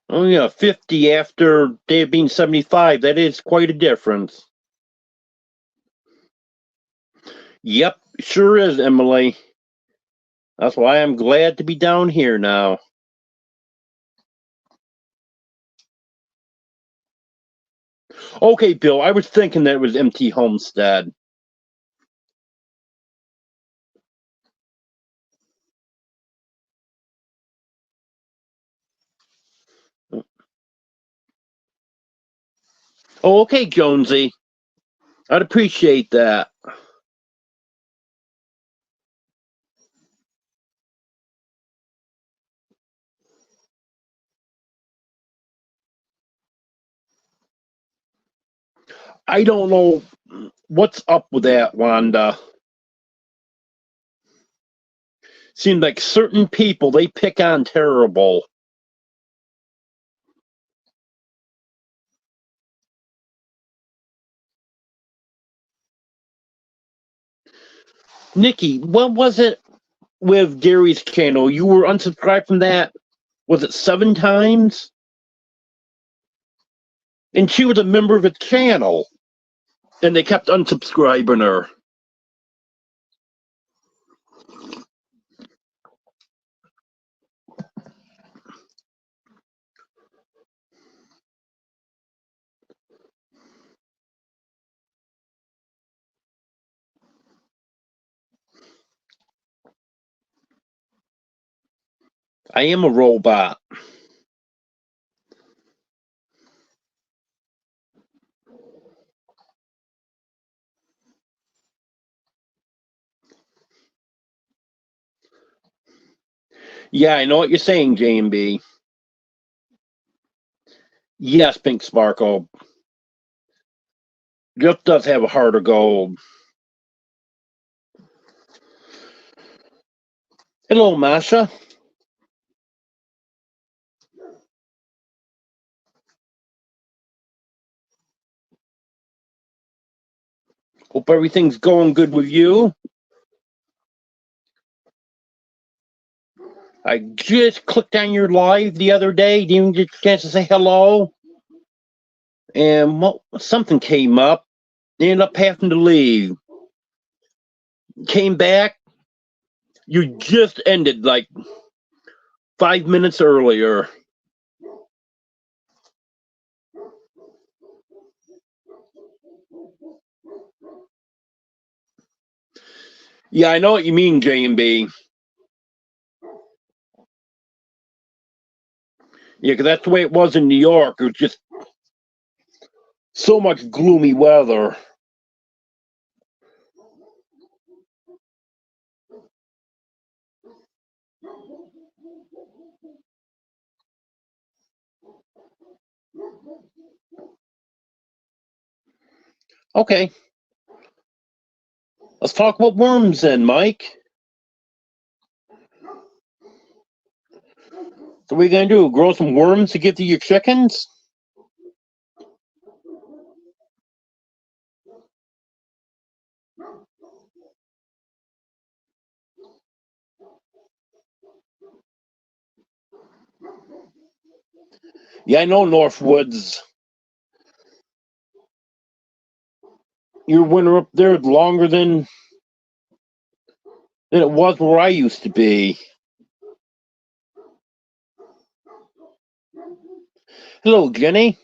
Oh yeah, 50 after day of being 75. That is quite a difference. Yep, sure is, Emily. That's why I'm glad to be down here now. Okay, Bill, I was thinking that it was empty homestead. Oh, okay, Jonesy. I'd appreciate that. I don't know what's up with that, Wanda. Seems like certain people they pick on terrible. Nikki, what was it with Gary's channel? You were unsubscribed from that, was it 7 times? And she was a member of the channel. And they kept unsubscribing her. I am a robot. Yeah, I know what you're saying, JMB. Yes, Pink Sparkle. Jeff does have a heart of gold. Hello, Masha. Hope everything's going good with you. I just clicked on your live the other day. Didn't even get a chance to say hello. And something came up. Ended up having to leave. Came back. You just ended like 5 minutes earlier. Yeah, I know what you mean, JMB. Yeah, because that's the way it was in New York. It was just so much gloomy weather. Okay. Let's talk about worms then, Mike. So what are you going to do? Grow some worms to give to your chickens? Yeah, I know Northwoods. Your winter up there longer than it was where I used to be. Hello, Jenny.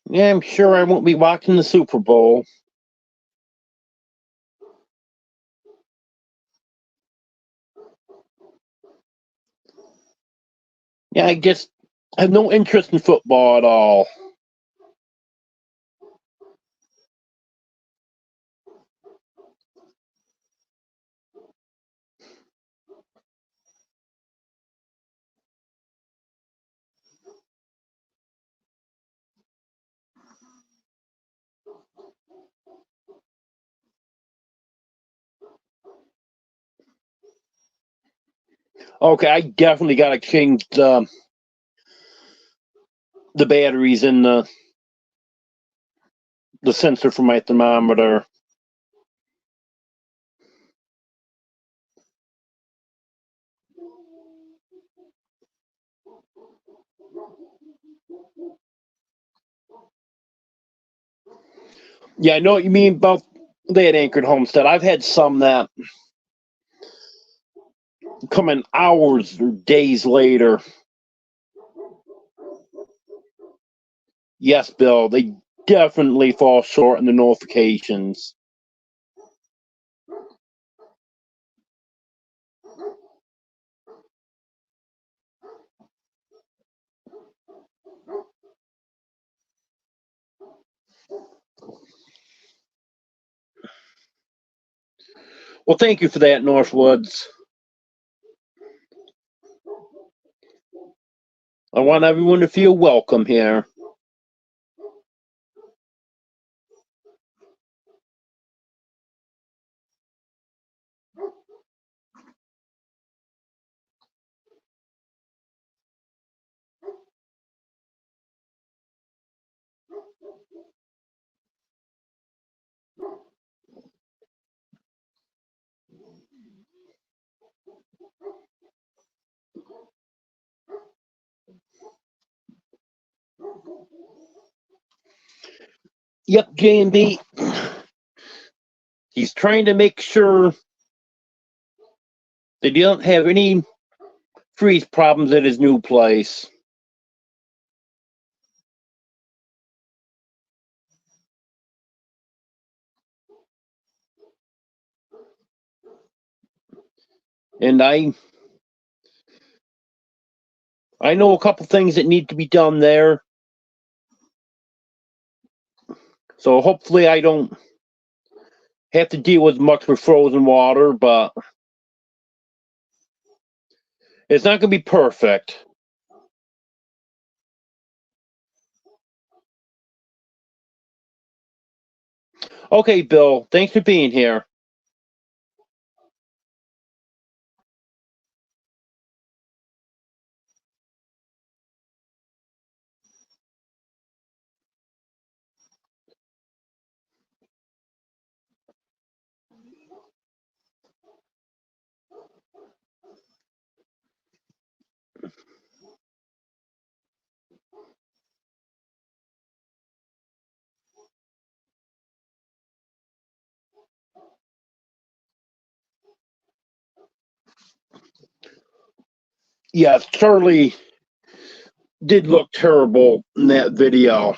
Yeah, I'm sure I won't be watching the Super Bowl. Yeah, I guess I have no interest in football at all. Okay, I definitely got to change the batteries in the sensor for my thermometer. Yeah, I know what you mean about that anchored homestead. I've had some that come in hours or days later. Yes, Bill, they definitely fall short in the notifications. Well, thank you for that, Northwoods. I want everyone to feel welcome here. Yep, J&B. He's trying to make sure that he don't have any freeze problems at his new place. And I know a couple things that need to be done there. So hopefully I don't have to deal with much with frozen water, but it's not going to be perfect. Okay, Bill, thanks for being here. Yeah, Charlie did look terrible in that video.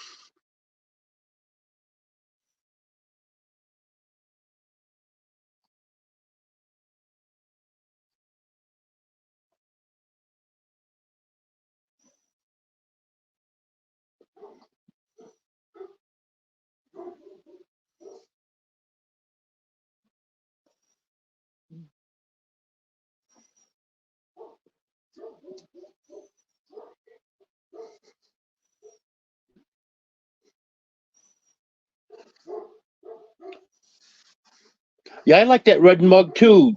Yeah, I like that red mug too,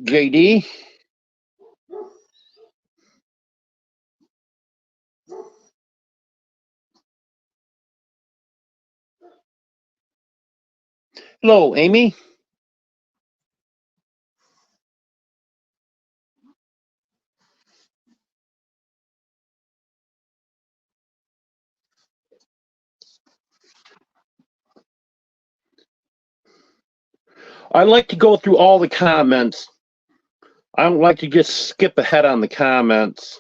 JD. Hello, Amy. I like to go through all the comments. I don't like to just skip ahead on the comments.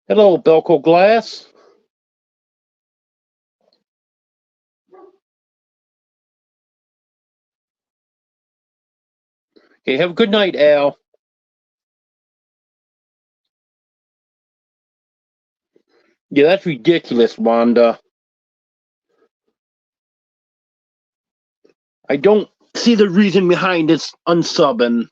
Hello, Belco Glass. Okay, have a good night, Al. Yeah, that's ridiculous, Wanda. I don't see the reason behind this unsubbing.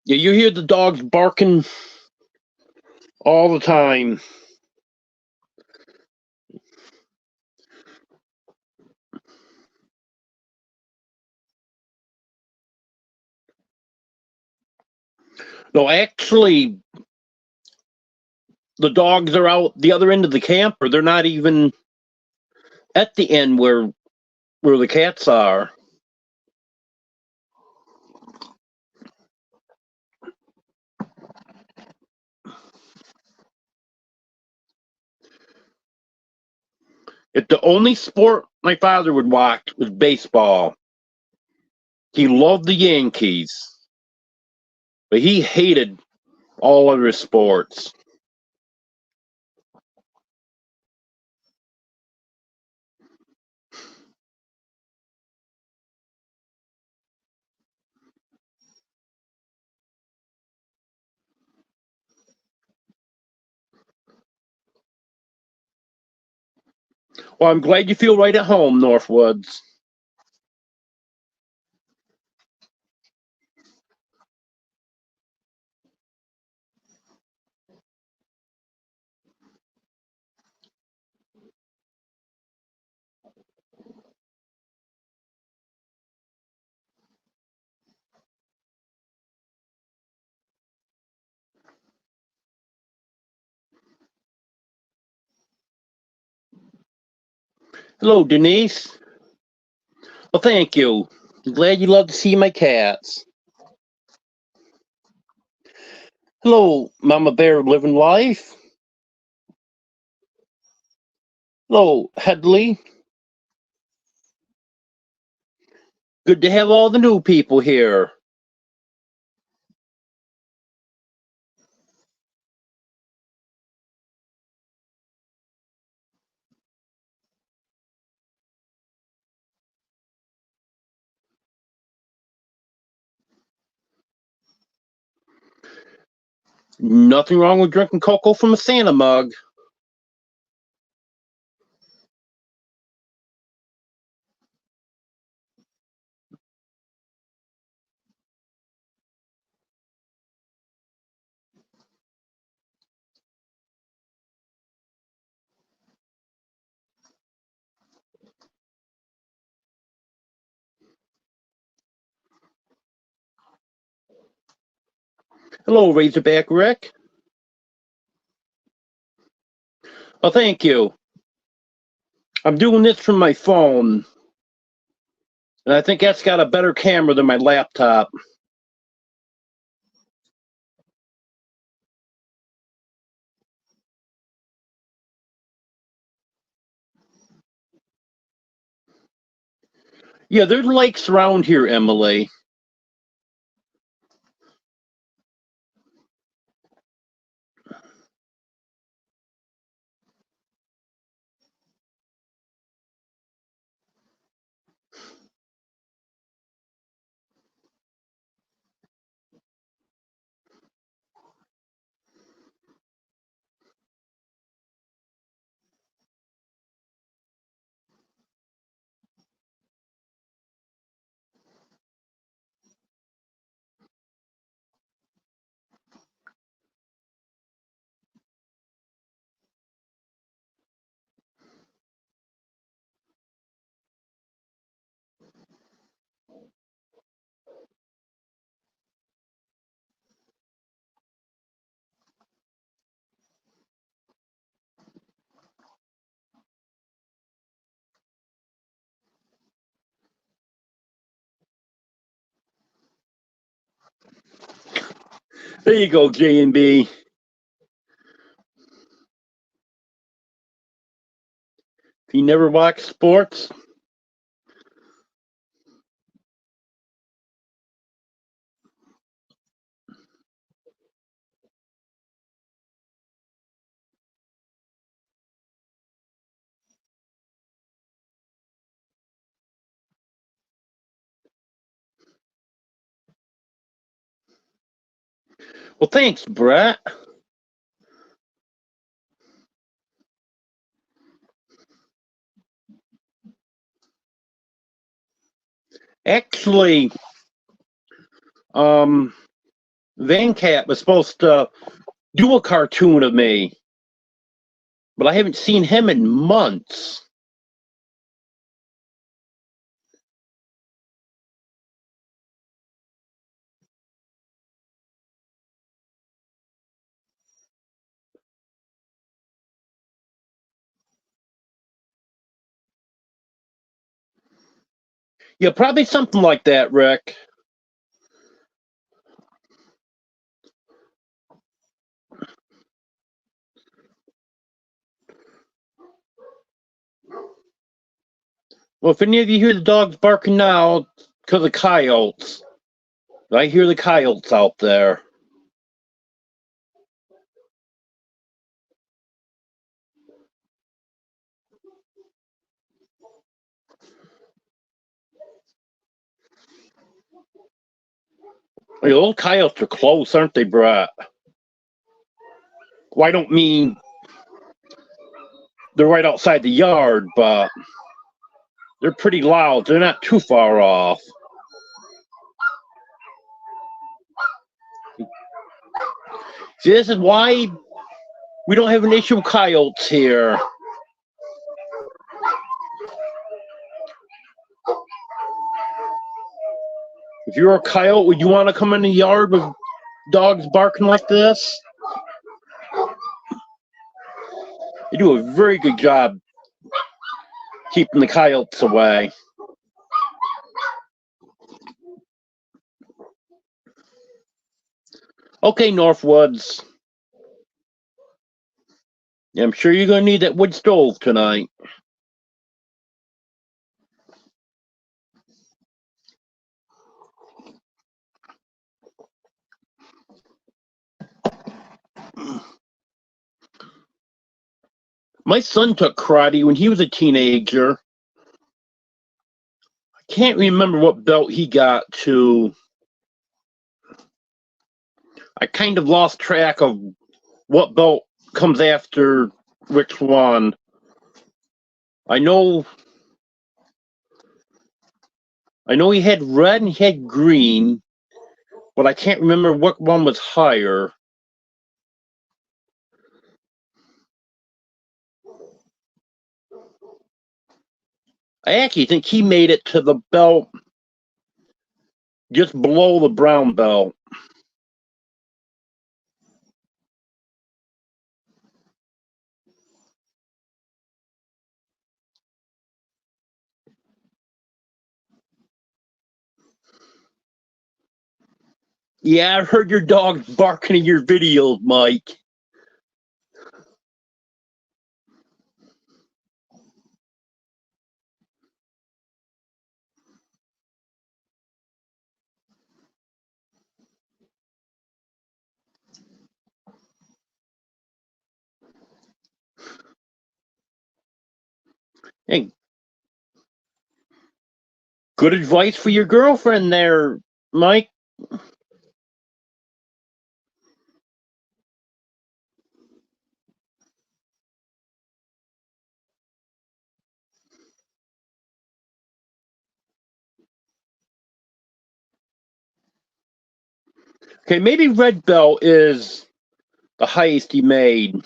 Yeah, you hear the dogs barking all the time. No, actually, the dogs are out the other end of the camper. They're not even at the end where the cats are. If the only sport my father would watch was baseball. He loved the Yankees, but he hated all other sports. Well, I'm glad you feel right at home, Northwoods. Hello, Denise. Well, thank you. I'm glad you love to see my cats. Hello, Mama Bear living life. Hello, Headley. Good to have all the new people here. Nothing wrong with drinking cocoa from a Santa mug. Hello, Razorback Rick. Oh, thank you. I'm doing this from my phone, and I think that's got a better camera than my laptop. Yeah, there's lakes around here, Emily. There you go, J and B. If you never watch sports, well, thanks, Brett. Actually, um, Van Cat was supposed to do a cartoon of me, but I haven't seen him in months. Yeah, probably something like that, Rick. Well, if any of you hear the dogs barking now, because of coyotes. I hear the coyotes out there. The old coyotes are close, aren't they, Brett? Well, I don't mean they're right outside the yard, but they're pretty loud. They're not too far off. See, this is why we don't have an issue with coyotes here. If you're a coyote, would you want to come in the yard with dogs barking like this? They do a very good job keeping the coyotes away. Okay, Northwoods. Yeah, I'm sure you're going to need that wood stove tonight. My son took karate when he was a teenager. I can't remember what belt he got to. I kind of lost track of what belt comes after which one. I know he had red and he had green, but I can't remember what one was higher. I actually think he made it to the belt just below the brown belt. Yeah, I heard your dog barking in your videos, Mike. Hey, good advice for your girlfriend there, Mike. Okay, maybe red belt is the highest he made.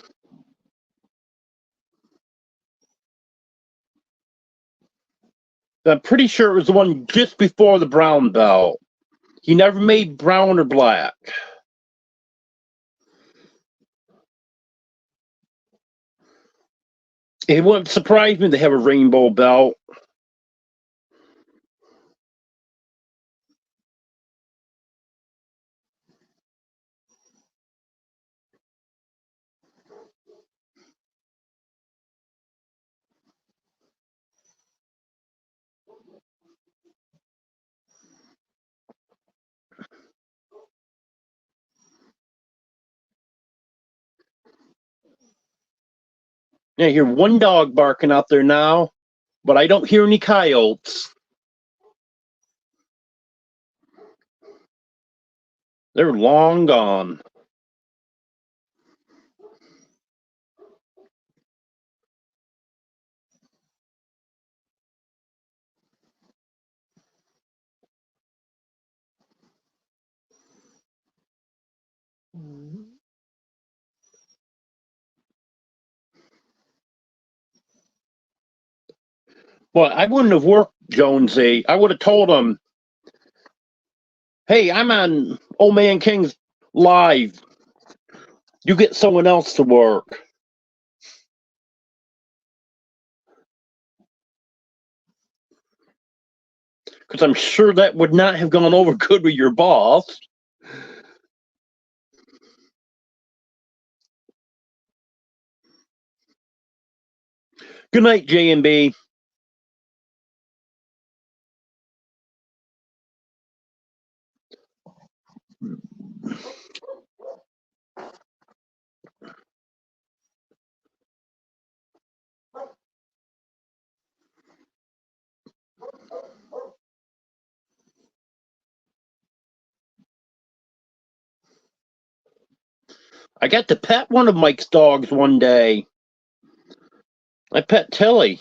I'm pretty sure it was the one just before the brown belt. He never made brown or black. It wouldn't surprise me to have a rainbow belt. I hear one dog barking out there now, but I don't hear any coyotes. They're long gone. Well, I wouldn't have worked Jonesy. I would have told him, hey, I'm on Old Man King's live. You get someone else to work. Because because I'm sure that would not have gone over good with your boss. Good night, J&B. I got to pet one of Mike's dogs one day. I pet Tilly.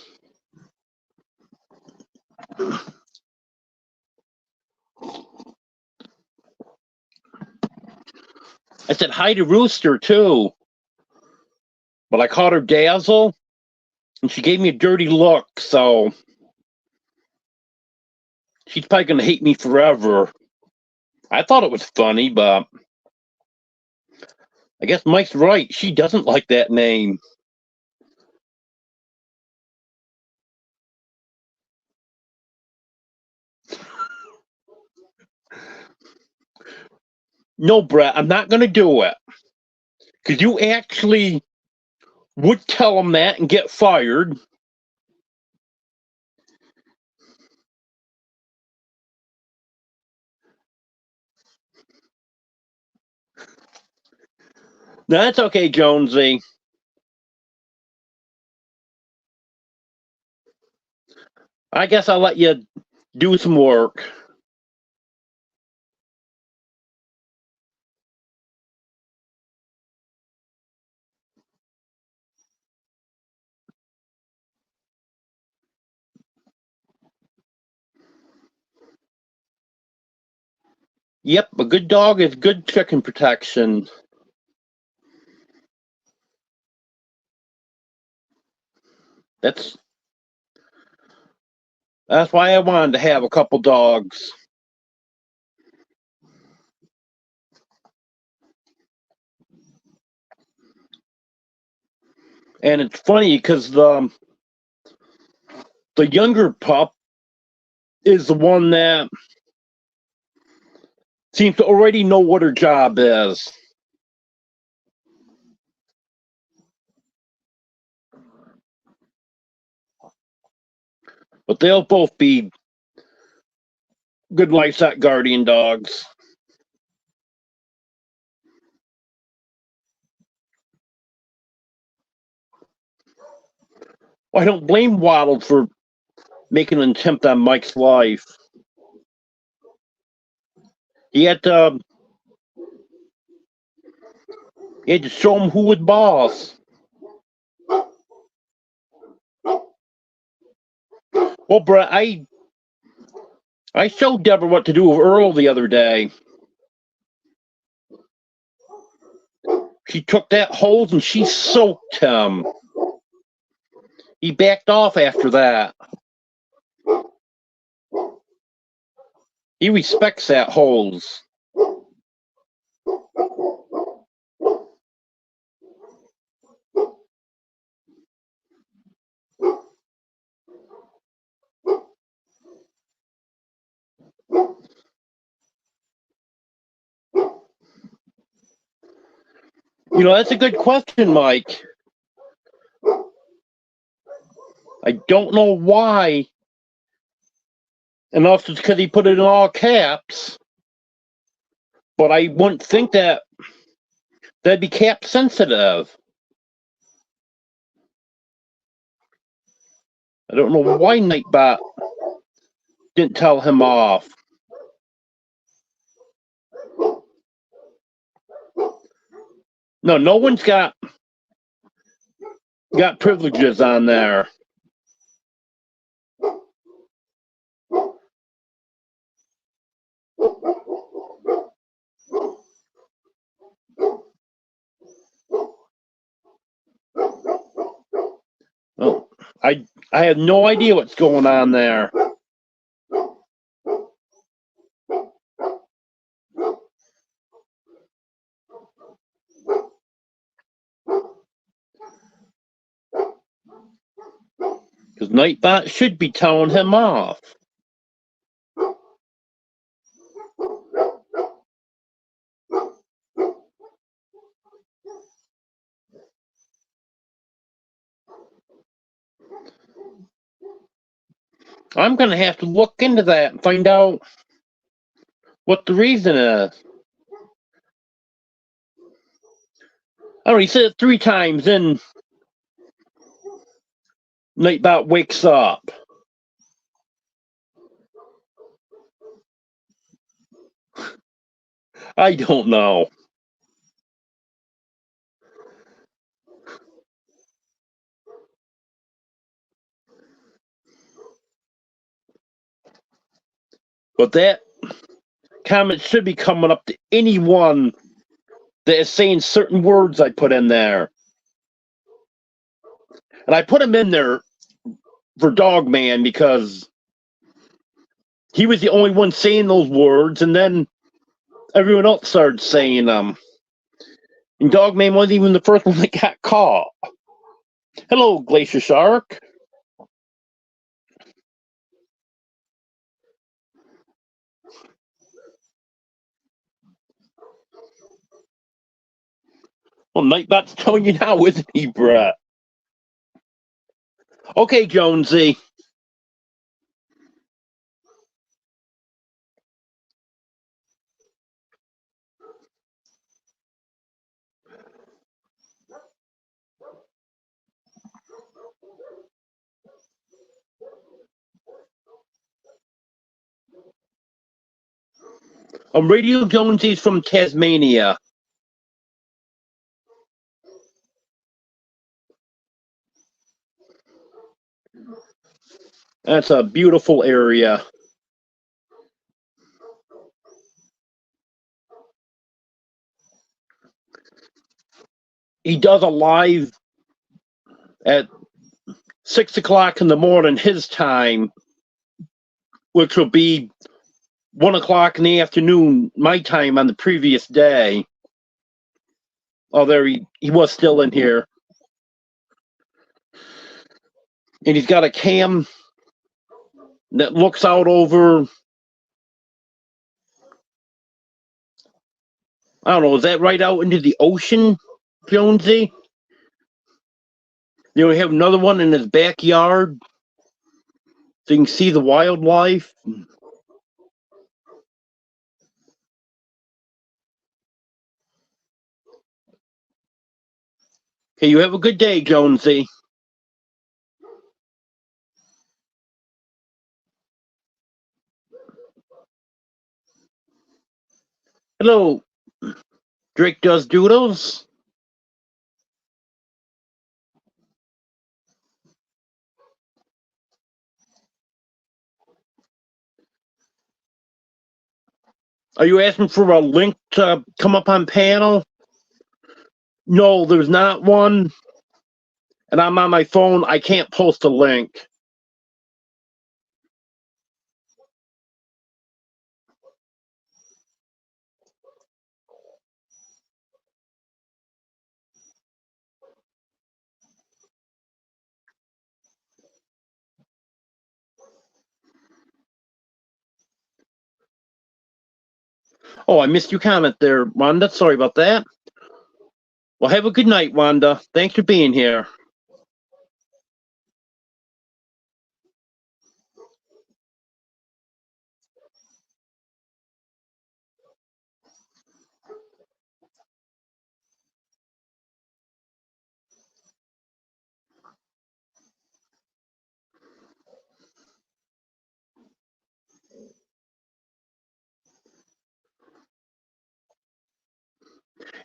I said hi to Rooster, too. But I caught her dazzle, and she gave me a dirty look, so she's probably going to hate me forever. I thought it was funny, but I guess Mike's right. She doesn't like that name. No, Brett, I'm not going to do it. Because you actually would tell him that and get fired. That's okay, Jonesy. I guess I'll let you do some work. Yep, a good dog is good chicken protection. That's why I wanted to have a couple dogs. And it's funny because the younger pup is the one that seems to already know what her job is. But they'll both be good livestock guardian dogs. Well, I don't blame Waddle for making an attempt on Mike's life. He had to show him who was boss. Well, Brett, I showed Deborah what to do with Earl the other day. She took that hose and she soaked him. He backed off after that. He respects that hose. You know, that's a good question, Mike. I don't know why. And also it's because he put it in all caps. But I wouldn't think that'd be cap sensitive. I don't know why Nightbot didn't tell him off. No one's got privileges on there. Oh, I have no idea what's going on there. Because Nightbot should be telling him off. I'm going to have to look into that and find out what the reason is. I already said it 3 times, then Nightbot wakes up. I don't know. But that comment should be coming up to anyone that is saying certain words I put in there. And I put him in there for Dogman because he was the only one saying those words, and then everyone else started saying them. And Dogman wasn't even the first one that got caught. Hello, Glacier Shark. Well, Nightbot's telling you now, isn't he, Brett? Okay, Jonesy. Radio Jonesy's from Tasmania. That's a beautiful area. He does a live at 6 o'clock in the morning, his time, which will be 1 o'clock in the afternoon, my time on the previous day. Oh, there he was still in here. And he's got a cam that looks out over, I don't know, is that right out into the ocean, Jonesy? You know, we have another one in his backyard, so you can see the wildlife. Okay, you have a good day, Jonesy. Hello, Drake Does Doodles. Are you asking for a link to come up on panel? No, there's not one. And I'm on my phone. I can't post a link. Oh, I missed your comment there, Wanda. Sorry about that. Well, have a good night, Wanda. Thanks for being here.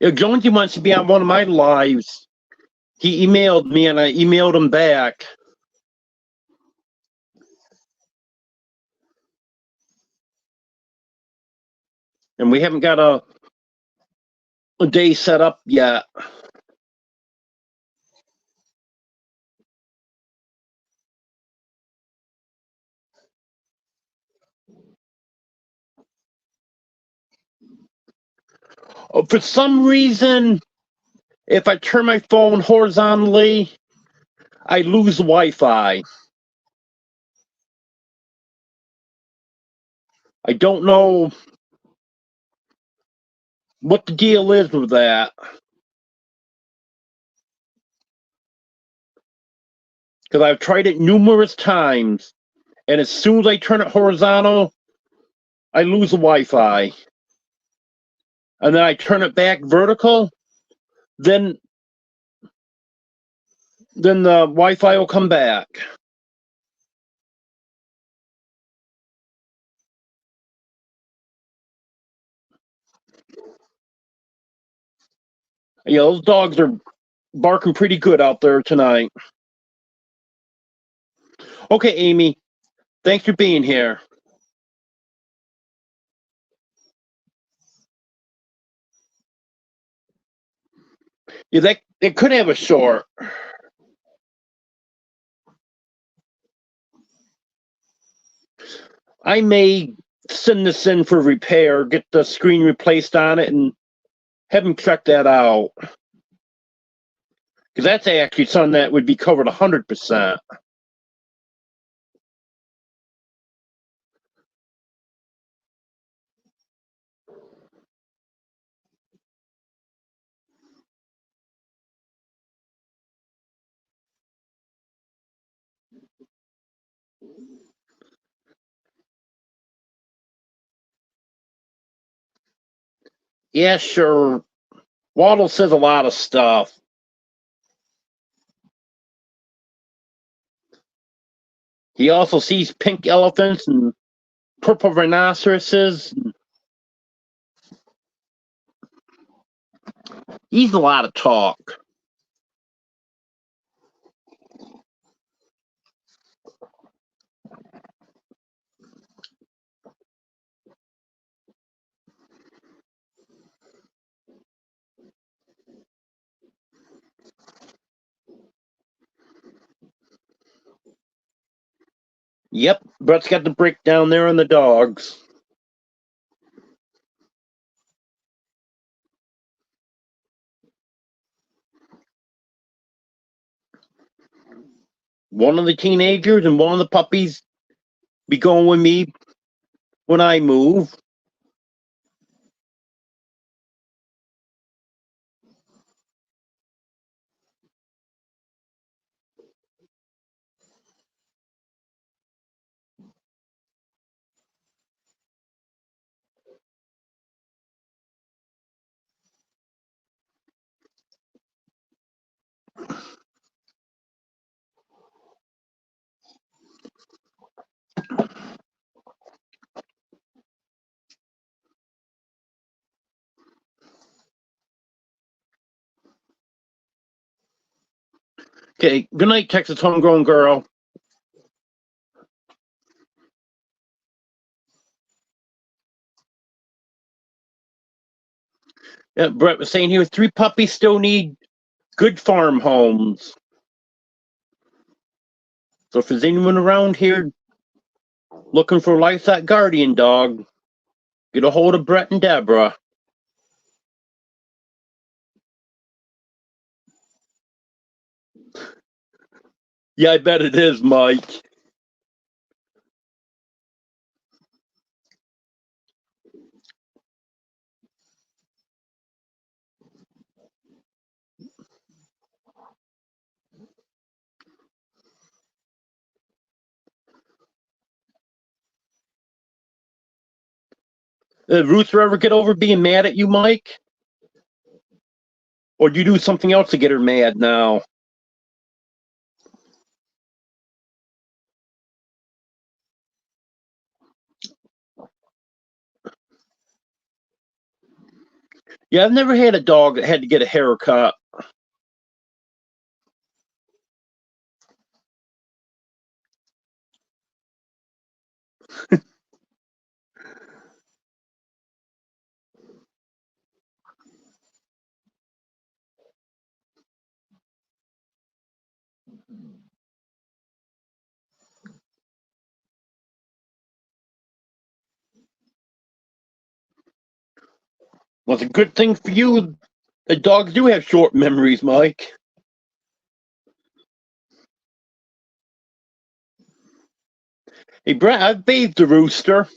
If Jonesy wants to be on one of my lives, he emailed me and I emailed him back. And we haven't got a day set up yet. For some reason, if I turn my phone horizontally, I lose Wi-Fi. I don't know what the deal is with that. Because I've tried it numerous times, And as soon as I turn it horizontal, I lose the Wi-Fi. And then I turn it back vertical, then the Wi-Fi will come back. Yeah, those dogs are barking pretty good out there tonight. Okay, Amy, thanks for being here. Yeah, they could have a short. I may send this in for repair, get the screen replaced on it, and have them check that out. Because that's actually something that would be covered 100%. Yeah, sure. Waddle says a lot of stuff. He also sees pink elephants and purple rhinoceroses. He's a lot of talk. Yep, Brett's got the break down there on the dogs. One of the teenagers and one of the puppies be going with me when I move. Okay, good night, Texas homegrown girl. Yeah, Brett was saying here 3 puppies still need good farm homes. So if there's anyone around here looking for a livestock guardian dog, get a hold of Brett and Deborah. Yeah, I bet it is, Mike. Did Ruther ever get over being mad at you, Mike? Or do you do something else to get her mad now? Yeah, I've never had a dog that had to get a haircut. Well, it's a good thing for you that dogs do have short memories, Mike. Hey, Brett, I've bathed the rooster.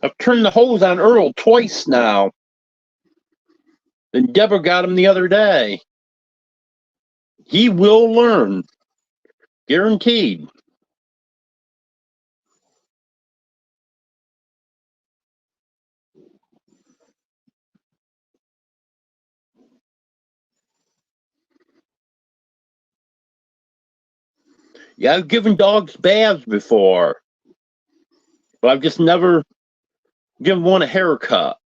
I've turned the hose on Earl twice now. And Deborah got him the other day. He will learn. Guaranteed. Yeah, I've given dogs baths before, but I've just never given one a haircut.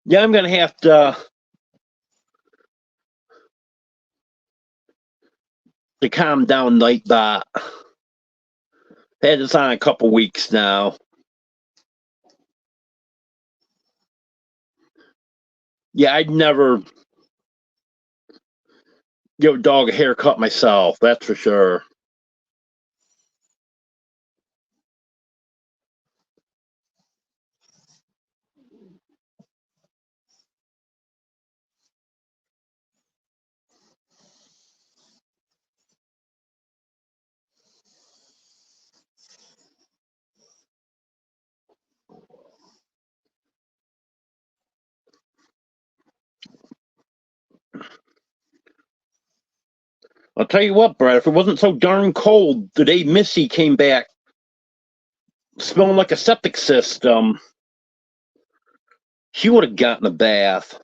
Yeah, I'm gonna have to calm down Nightbot. Had this on a couple weeks now. Yeah, I'd never give a dog a haircut myself, that's for sure. I'll tell you what, Brett, if it wasn't so darn cold, the day Missy came back smelling like a septic system, she would have gotten a bath.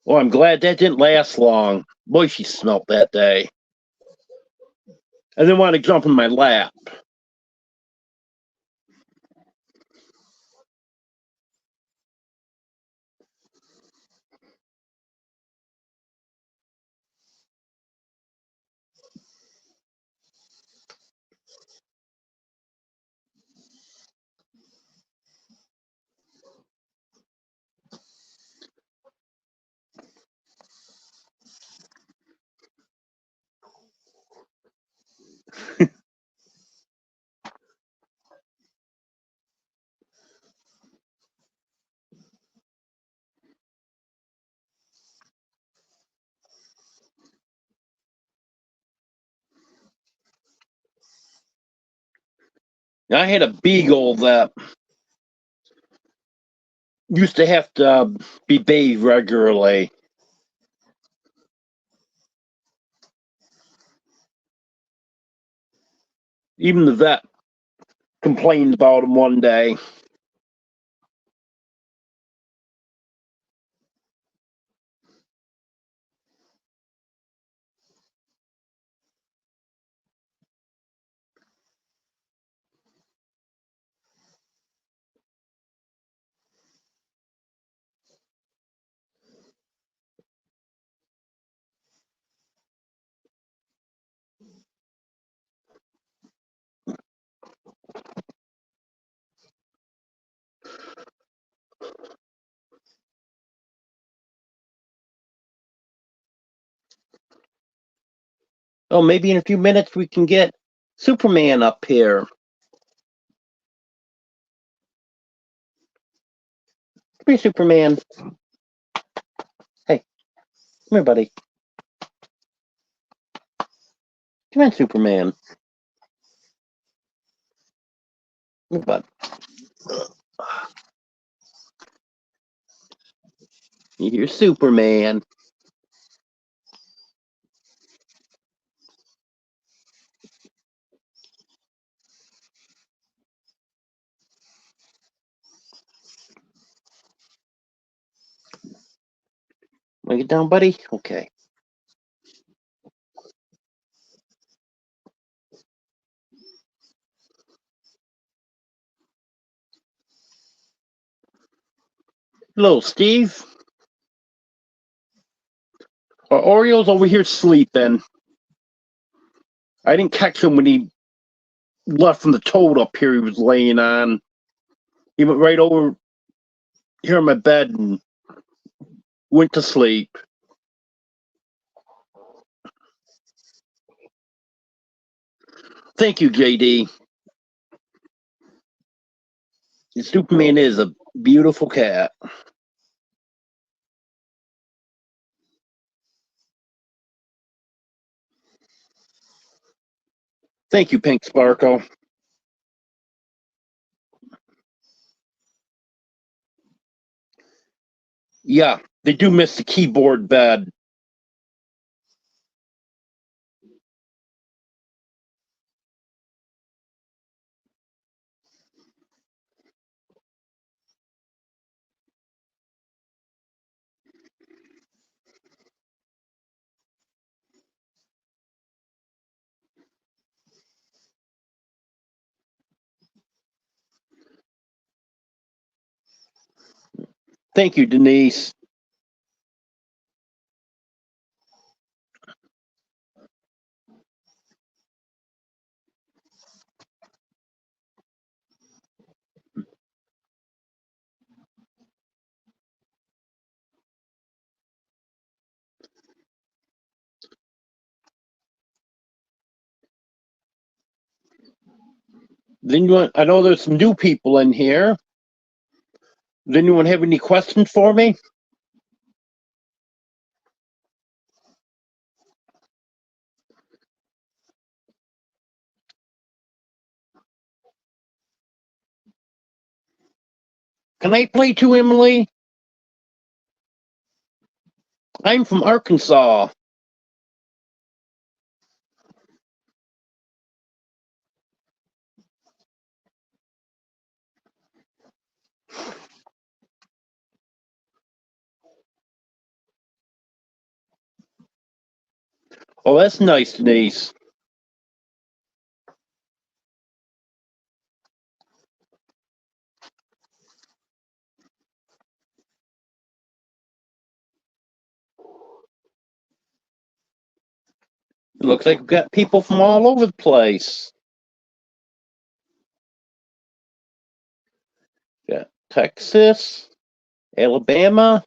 Well, I'm glad that didn't last long. Boy, she smelt that day. I didn't want to jump in my lap. I had a beagle that used to have to be bathed regularly. Even the vet complained about him one day. Oh, maybe in a few minutes we can get Superman up here. Come here, Superman. Hey, come here, buddy. Come on, Superman. Come here, bud. You're Superman. Want to get down, buddy? Okay. Hello, Steve. Oriole's over here sleeping. I didn't catch him when he left from the toad up here he was laying on. He went right over. here in my bed and went to sleep. Thank you, JD. Superman is a beautiful cat. Thank you, Pink Sparkle. Yeah, they do miss the keyboard bed. Thank you, Denise. I know there's some new people in here. Does anyone have any questions for me? Can I play too, Emily? I'm from Arkansas. Oh, that's nice, Denise. It looks like we've got people from all over the place. Got Texas, Alabama,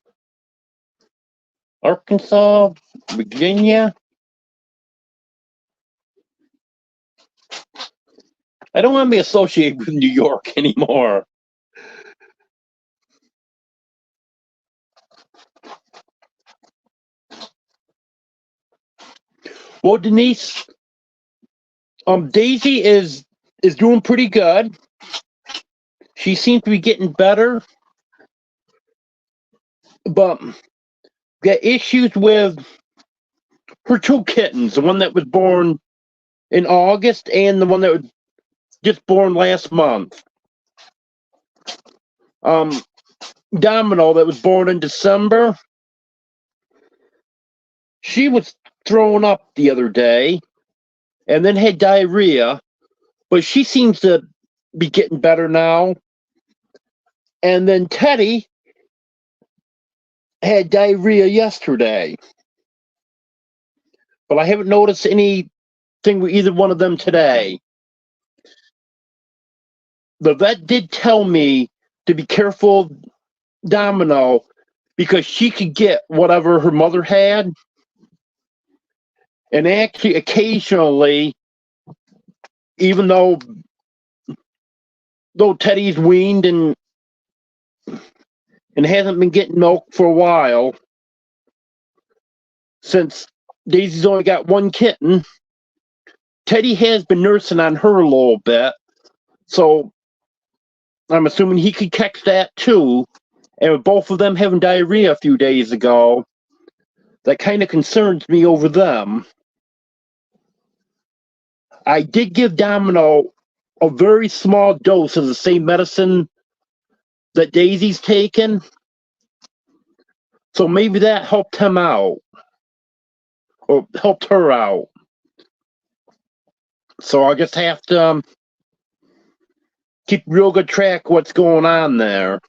Arkansas, Virginia. I don't want to be associated with New York anymore. Well, Denise, Daisy is doing pretty good. She seems to be getting better, but got issues with her two kittens, the one that was born in August and the one that was just born last month. Domino, that was born in December, she was throwing up the other day and then had diarrhea, but she seems to be getting better now. And then Teddy had diarrhea yesterday, but I haven't noticed anything with either one of them today. The vet did tell me to be careful of Domino because she could get whatever her mother had. And actually, occasionally, even though Teddy's weaned and hasn't been getting milk for a while, since Daisy's only got one kitten, Teddy has been nursing on her a little bit. So I'm assuming he could catch that too. And with both of them having diarrhea a few days ago, that kind of concerns me over them. I did give Domino a very small dose of the same medicine that Daisy's taken. So maybe that helped him out or helped her out. So I'll just have to keep real good track of what's going on there.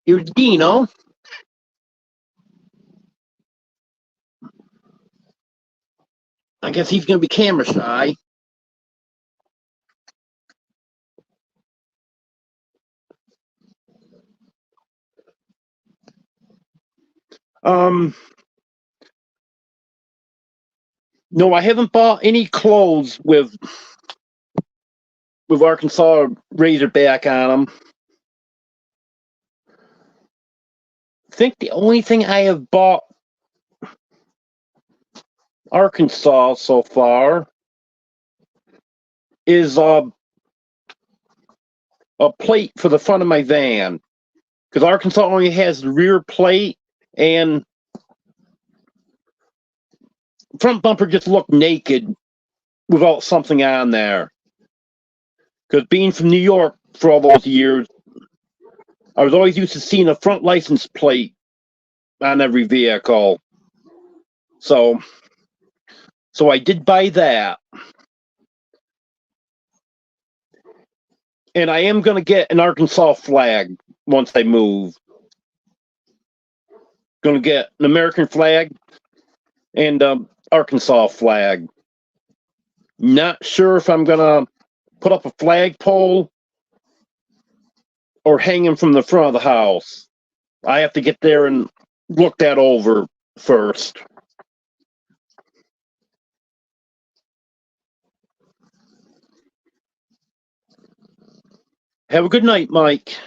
Here's Dino. I guess he's going to be camera shy. No, I haven't bought any clothes with Arkansas Razorback on them. I think the only thing I have bought Arkansas so far is a plate for the front of my van, because Arkansas only has the rear plate, and front bumper just looked naked without something on there. Because being from New York for all those years, I was always used to seeing a front license plate on every vehicle. So I did buy that. And I am going to get an Arkansas flag once I move. Going to get an American flag and Arkansas flag. Not sure if I'm going to put up a flagpole or hang him from the front of the house. I have to get there and look that over first. Have a good night, Mike.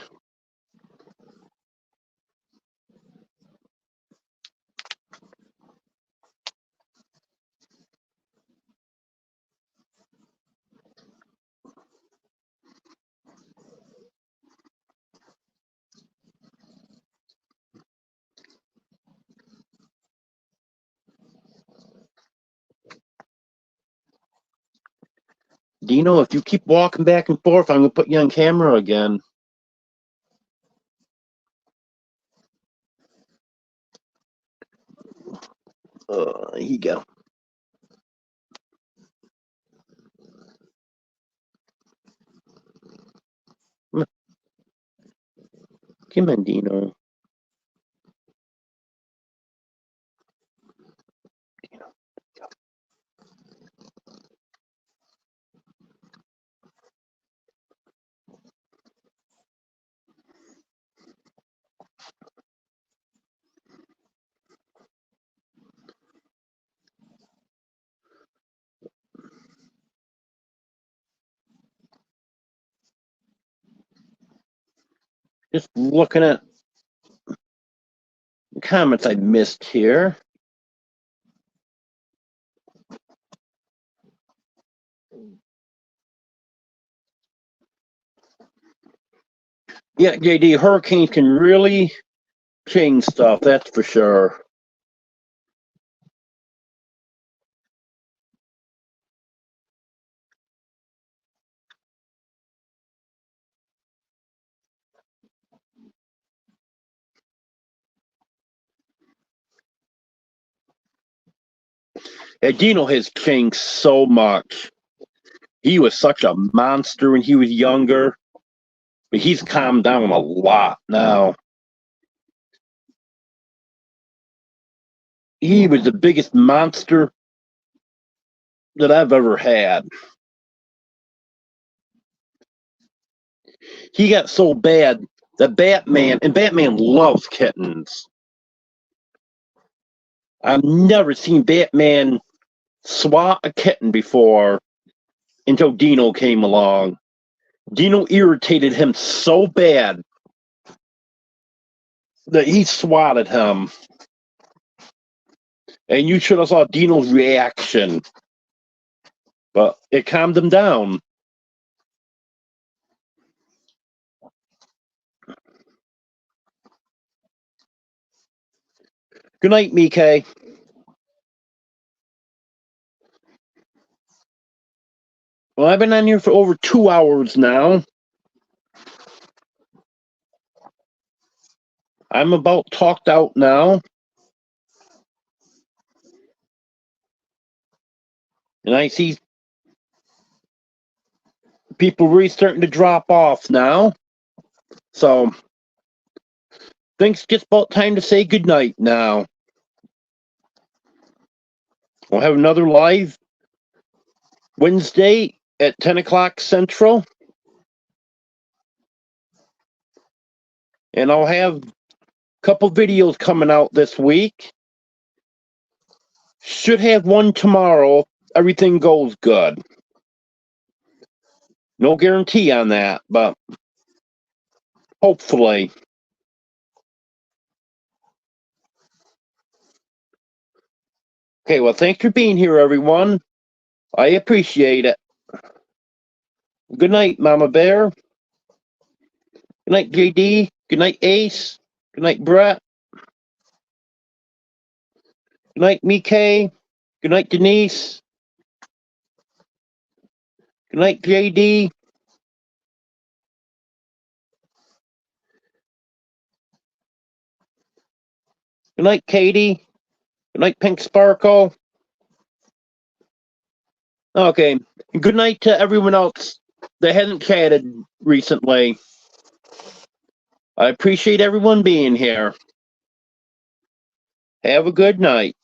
Dino, if you keep walking back and forth, I'm going to put you on camera again. Here you go. Come on, Dino. Just looking at the comments I missed here. Yeah, JD, hurricanes can really change stuff, that's for sure. Yeah, Dino has changed so much. He was such a monster when he was younger, but he's calmed down a lot now. He was the biggest monster that I've ever had. He got so bad that Batman loves kittens. I've never seen Batman swat a kitten before until Dino came along. Dino irritated him so bad that he swatted him. And you should have saw Dino's reaction. But it calmed him down. Good night, Mike. Well, I've been on here for over 2 hours now. I'm about talked out now. And I see people really starting to drop off now. So think it's just about time to say goodnight now. We'll have another live Wednesday at 10 o'clock Central. And I'll have a couple videos coming out this week. Should have one tomorrow. Everything goes good. No guarantee on that, but hopefully. Okay, well, thanks for being here, everyone. I appreciate it. Good night, Mama Bear. Good night, JD. Good night, Ace. Good night, Brett. Good night, Mike. Good night, Denise. Good night, JD. Good night, Katie. Good night, Pink Sparkle. Okay. Good night to everyone else that hasn't chatted recently. I appreciate everyone being here. Have a good night.